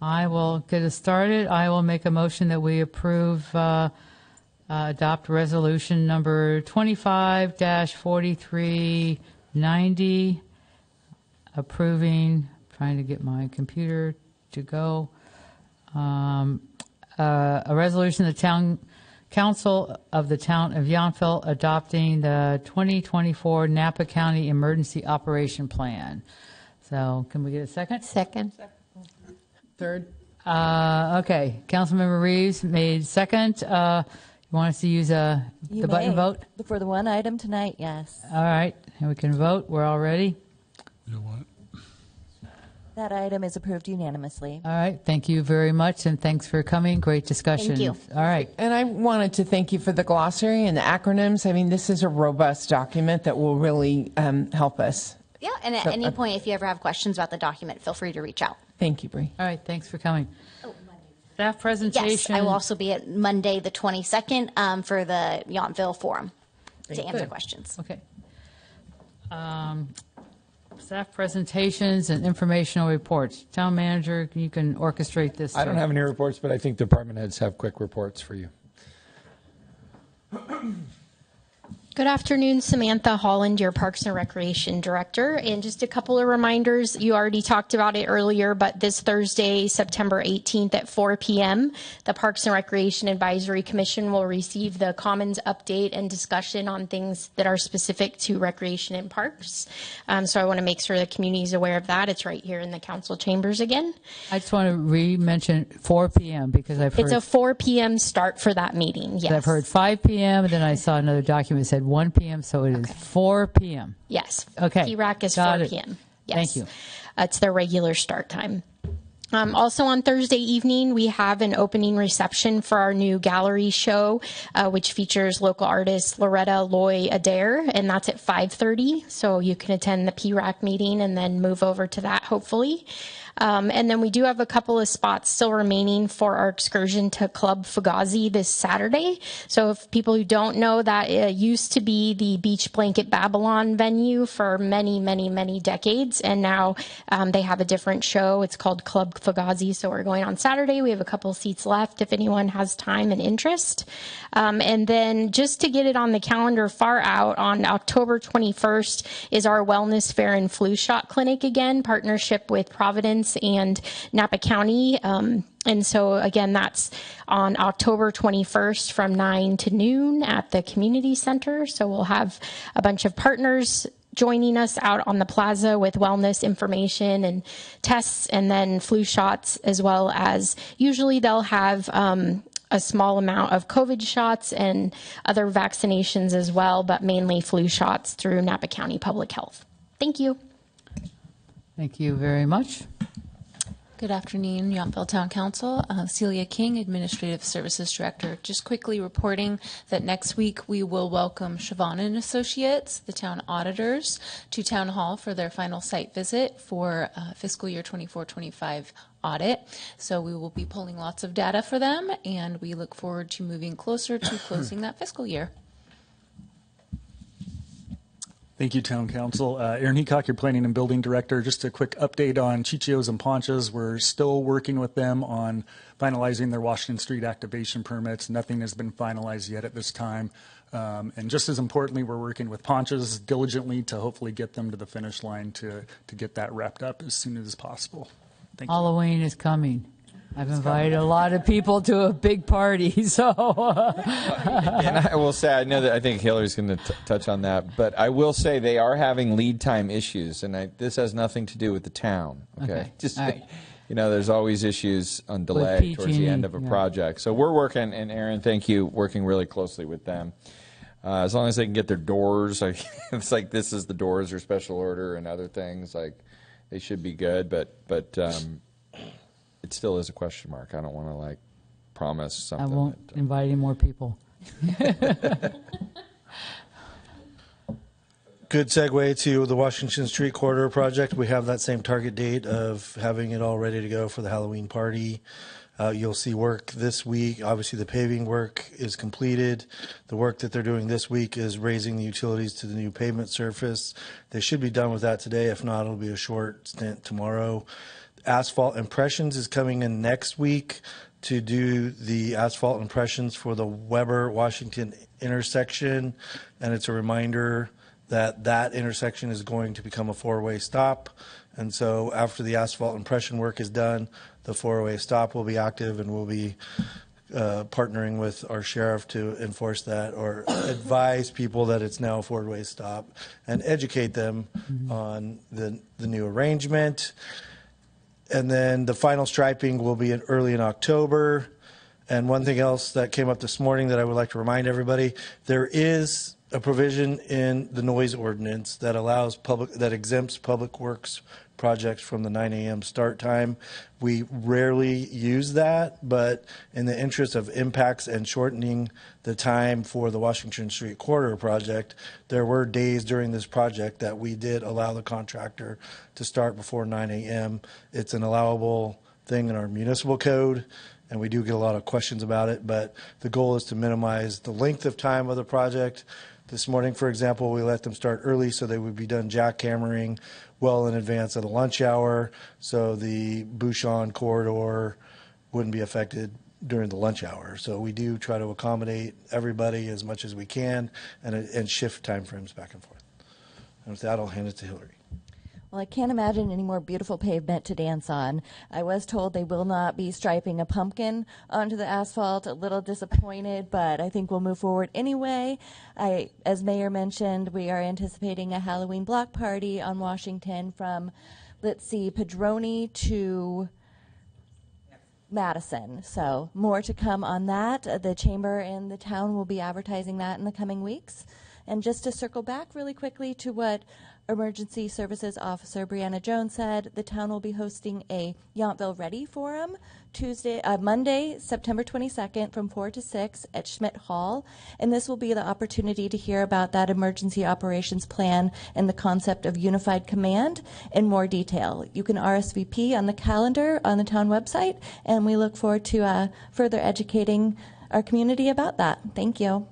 I will get us started. I will make a motion that we approve, adopt resolution number 25-4390, approving, trying to get my computer to go, a resolution of the town council of the town of Yountville adopting the 2024 Napa County Emergency Operation Plan. So can we get a second? Second. Third. Okay, Councilmember Reeves made second. You want us to use the button vote? For the one item tonight, yes. All right, and we can vote. We're all ready. You know what? That item is approved unanimously. All right, thank you very much, and thanks for coming. Great discussion. Thank you. All right. And I wanted to thank you for the glossary and the acronyms. I mean, this is a robust document that will really help us. Yeah, and at any point, if you ever have questions about the document, feel free to reach out. Thank you, Bree. All right, thanks for coming. Staff presentation. Yes, I will also be at Monday the 22nd for the Yountville Forum to answer questions. Okay. Staff presentations and informational reports. Town manager, you can orchestrate this. I don't have any reports, but I think department heads have quick reports for you. Good afternoon, Samantha Holland, your Parks and Recreation Director. And just a couple of reminders, you already talked about it earlier, but this Thursday, September 18th at 4 p.m., the Parks and Recreation Advisory Commission will receive the Commons update and discussion on things that are specific to recreation and parks. So I want to make sure the community is aware of that. It's right here in the council chambers again. I just want to re-mention 4 p.m. because I've heard... It's a 4 p.m. start for that meeting, yes. I've heard 5 p.m., and then I saw another document that said 1 p.m., so it is 4 p.m. Yes. Okay. PRAC is Got 4 it. p.m. Yes. Thank you. It's their regular start time. Also on Thursday evening, we have an opening reception for our new gallery show, which features local artist Loretta Loy Adair, and that's at 5:30. So you can attend the PRAC meeting and then move over to that, hopefully. And then we do have a couple of spots still remaining for our excursion to Club Fugazi this Saturday. So if people who don't know, that used to be the Beach Blanket Babylon venue for many, many, many decades. And now they have a different show. It's called Club Fugazi. So we're going on Saturday. We have a couple seats left if anyone has time and interest. And then just to get it on the calendar far out, on October 21st is our Wellness Fair and Flu Shot Clinic again, partnership with Providence and Napa County. And so again, that's on October 21st from 9 to noon at the community center. So we'll have a bunch of partners joining us out on the plaza with wellness information and tests, and then flu shots, as well as usually they'll have a small amount of COVID shots and other vaccinations as well, but mainly flu shots through Napa County Public Health. Thank you. Thank you very much. Good afternoon, Yountville Town Council. Celia King, Administrative Services Director. Just quickly reporting that next week we will welcome Siobhan and Associates, the town auditors, to Town Hall for their final site visit for fiscal year 24-25 audit. So we will be pulling lots of data for them, and we look forward to moving closer to closing that fiscal year. Thank you, Town Council. Aaron Heacock, your Planning and Building Director. Just a quick update on Chichios and Ponchas. We're still working with them on finalizing their Washington Street activation permits. Nothing has been finalized yet at this time. And just as importantly, we're working with Ponchas diligently to hopefully get them to the finish line to get that wrapped up as soon as possible. Thank you. Halloween is coming. I've invited a lot of people to a big party, so. And I will say, I know that I think Hillary's going to touch on that, but I will say they are having lead time issues, and this has nothing to do with the town. Okay, just right. You know, there's always issues on delay towards the end of a project. So we're working, and Aaron, thank you, working really closely with them. As long as they can get their doors, like, it's like this is the doors or special order and other things, like they should be good, but it still is a question mark. I don't want to like promise something. I won't invite any more people. Good segue to the Washington Street Corridor project. We have that same target date of having it all ready to go for the Halloween party. You'll see work this week. Obviously, the paving work is completed. The work that they're doing this week is raising the utilities to the new pavement surface. They should be done with that today. If not, it'll be a short stint tomorrow. Asphalt Impressions is coming in next week to do the asphalt impressions for the Weber-Washington intersection. And it's a reminder that that intersection is going to become a four-way stop. And so after the asphalt impression work is done, the four-way stop will be active, and we'll be partnering with our sheriff to enforce that or advise people that it's now a four-way stop and educate them on the new arrangement. And then the final striping will be early in October. And one thing else that came up this morning that I would like to remind everybody, there is a provision in the noise ordinance that that exempts public works projects from the 9 a.m. start time. We rarely use that, but in the interest of impacts and shortening the time for the Washington Street Corridor project, there were days during this project that we did allow the contractor to start before 9 a.m. It's an allowable thing in our municipal code, and we do get a lot of questions about it, but the goal is to minimize the length of time of the project. This morning, for example, we let them start early so they would be done jackhammering well in advance of the lunch hour, so the Bouchon corridor wouldn't be affected during the lunch hour. So we do try to accommodate everybody as much as we can and shift timeframes back and forth. And with that, I'll hand it to Hillary. Well, I can't imagine any more beautiful pavement to dance on. I was told they will not be striping a pumpkin onto the asphalt. A little disappointed, but I think we'll move forward anyway. As Mayor mentioned, we are anticipating a Halloween block party on Washington from, let's see, Padroni to Madison. So more to come on that. The chamber and the town will be advertising that in the coming weeks. And just to circle back really quickly to what Emergency Services Officer Brianna Jones said, the town will be hosting a Yountville Ready Forum Monday, September 22nd from 4 to 6 at Schmidt Hall. And this will be the opportunity to hear about that emergency operations plan and the concept of unified command in more detail. You can RSVP on the calendar on the town website, and we look forward to further educating our community about that. Thank you.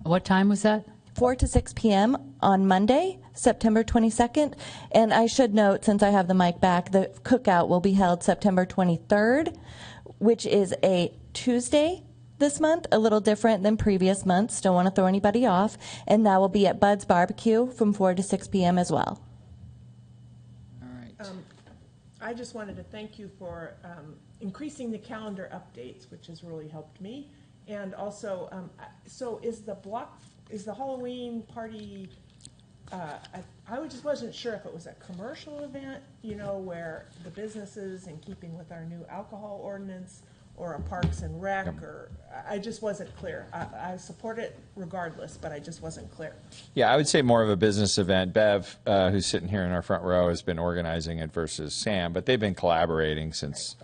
What time was that? 4 to 6 p.m. on Monday, September 22nd. And I should note, since I have the mic back, the cookout will be held September 23rd, which is a Tuesday this month, a little different than previous months. Don't want to throw anybody off. And that will be at Bud's Barbecue from 4 to 6 p.m. as well. All right. I just wanted to thank you for increasing the calendar updates, which has really helped me. And also, so is the Halloween party, I just wasn't sure if it was a commercial event, where the businesses, in keeping with our new alcohol ordinance, or a Parks and Rec, or I just wasn't clear. I support it regardless, but I just wasn't clear. Yeah, I would say more of a business event. Bev, who's sitting here in our front row, has been organizing it versus Sam, but they've been collaborating since.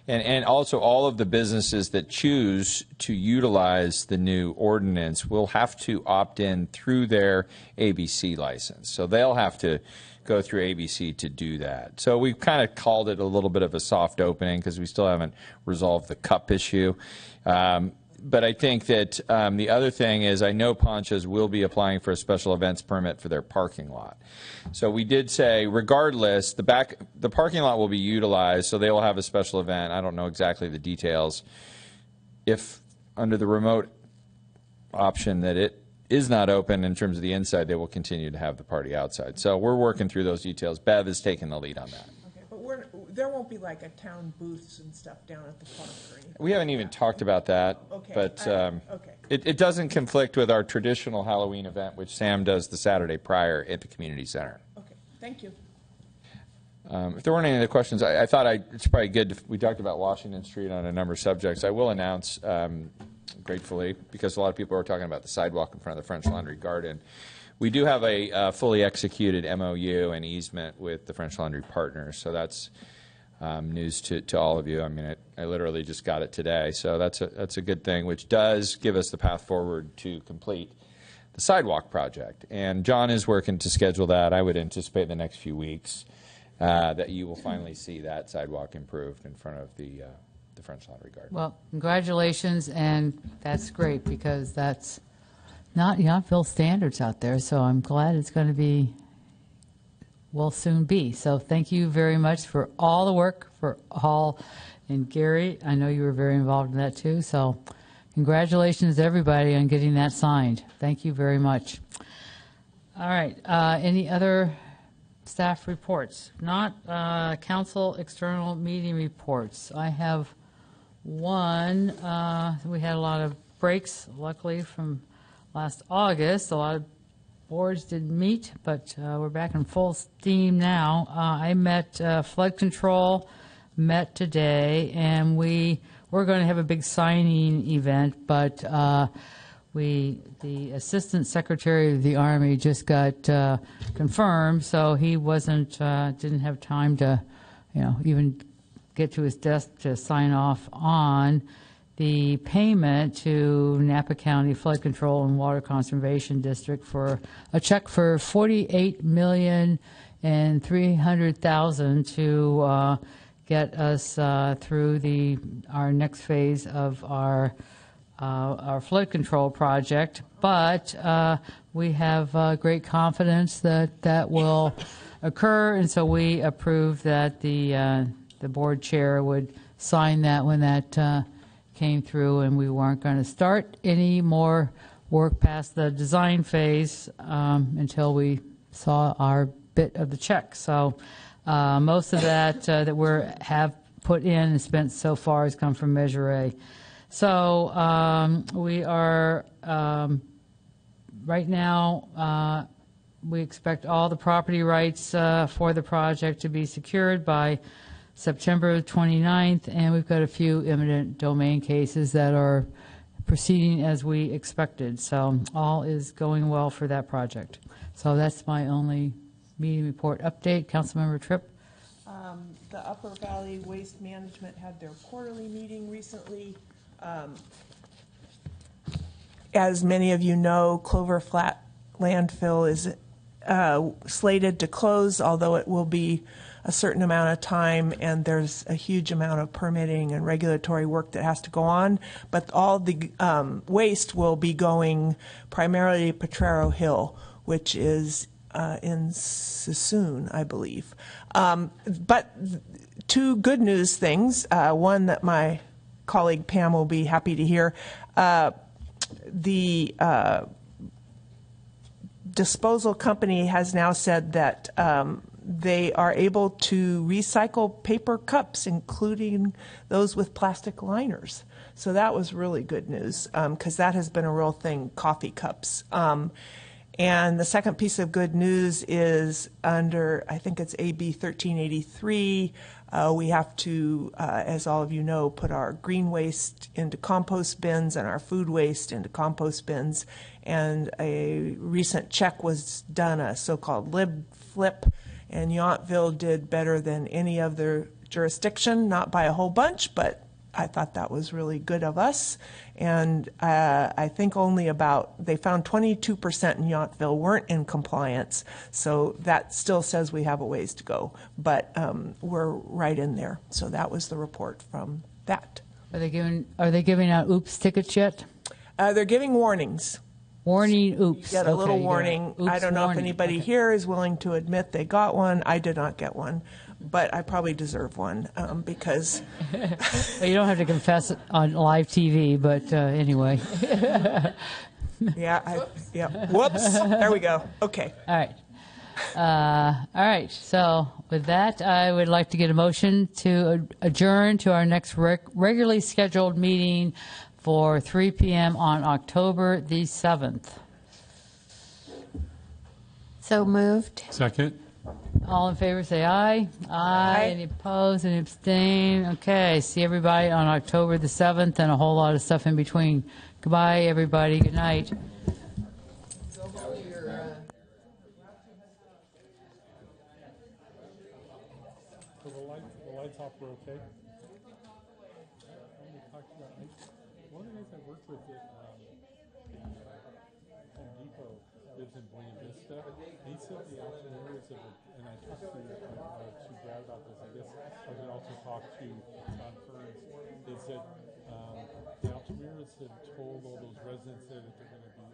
And also, all of the businesses that choose to utilize the new ordinance will have to opt in through their ABC license. So they'll have to go through ABC to do that. So we've kind of called it a little bit of a soft opening because we still haven't resolved the cup issue. But I think that the other thing is I know Ponchas will be applying for a special events permit for their parking lot. So we did say, regardless, the parking lot will be utilized, so they will have a special event. I don't know exactly the details. If under the remote option that it is not open in terms of the inside, they will continue to have the party outside. So we're working through those details. Bev is taking the lead on that. Okay, but there won't be like a town booths and stuff down at the park or anything. We haven't even talked about that, Okay. but Okay. it doesn't conflict with our traditional Halloween event, which Sam does the Saturday prior at the community center. Okay, thank you. If there weren't any other questions, I thought it's probably good. We talked about Washington Street on a number of subjects. I will announce, gratefully, because a lot of people are talking about the sidewalk in front of the French Laundry Garden. We do have a fully executed MOU and easement with the French Laundry Partners, so that's news to all of you. I mean, I literally just got it today, so that's a good thing, which does give us the path forward to complete the sidewalk project. And John is working to schedule that. I would anticipate in the next few weeks that you will finally see that sidewalk improved in front of the French Laundry Garden. Well, congratulations, and that's great because that's not Yountville standards out there, so I'm glad it's going to will soon be. So thank you very much for all the work for all. And Gary, I know you were very involved in that too, so congratulations to everybody on getting that signed. Thank you very much. All right, any other staff reports? Not council external meeting reports. I have one. We had a lot of breaks, luckily, from last August. A lot of boards didn't meet, but we're back in full steam now. I met flood control, met today, and we're going to have a big signing event, but the Assistant Secretary of the Army just got confirmed, so he didn't have time to, even get to his desk to sign off on the payment to Napa County Flood Control and Water Conservation District for a check for $48,300,000 to get us through our next phase of our flood control project. But we have great confidence that will occur, and so we approve that the board chair would sign that when that came through, and we weren't going to start any more work past the design phase until we saw our bit of the check. So most of that that we have put in and spent so far has come from Measure A. So we are right now. We expect all the property rights for the project to be secured by September 29th, and we've got a few eminent domain cases that are proceeding as we expected. So all is going well for that project. So that's my only meeting report update. Councilmember Tripp. The Upper Valley Waste Management had their quarterly meeting recently. As many of you know, Clover Flat landfill is slated to close, although it will be a certain amount of time, and there's a huge amount of permitting and regulatory work that has to go on. But all the waste will be going primarily to Potrero Hill, which is in Sassoon, I believe. But two good news things. One that my colleague Pam will be happy to hear. The disposal company has now said that they are able to recycle paper cups, including those with plastic liners. So that was really good news, because that has been a real thing, coffee cups. And the second piece of good news is under, I think it's AB 1383, we have to, as all of you know, put our green waste into compost bins and our food waste into compost bins. And a recent check was done, a so-called lib flip, and Yountville did better than any other jurisdiction, not by a whole bunch, but I thought that was really good of us. And I think they found 22% in Yountville weren't in compliance, so that still says we have a ways to go, but we're right in there. So that was the report from that. Are they giving out oops tickets yet? They're giving warnings. Warning, oops. You get a little Okay, warning. Oops, I don't know warning. if anybody Okay. here is willing to admit they got one. I did not get one, but I probably deserve one because. Well, you don't have to confess it on live TV, but anyway. Yeah. Whoops. There we go. Okay. All right. All right. So with that, I would like to get a motion to adjourn to our next regularly scheduled meeting for 3 p.m. on October the 7th. So moved. Second. All in favor, say aye. Aye. Any opposed? Any abstain? Okay. See everybody on October the 7th, and a whole lot of stuff in between. Goodbye, everybody. Good night. So the lights off were okay? One of the guys I worked with at Home Depot lives in Buena Vista. He said the option areas of it, and I talked to Brad about this. I guess I could also talk to John Kearns. They said the Altamira's had told all those residents there that they're going to be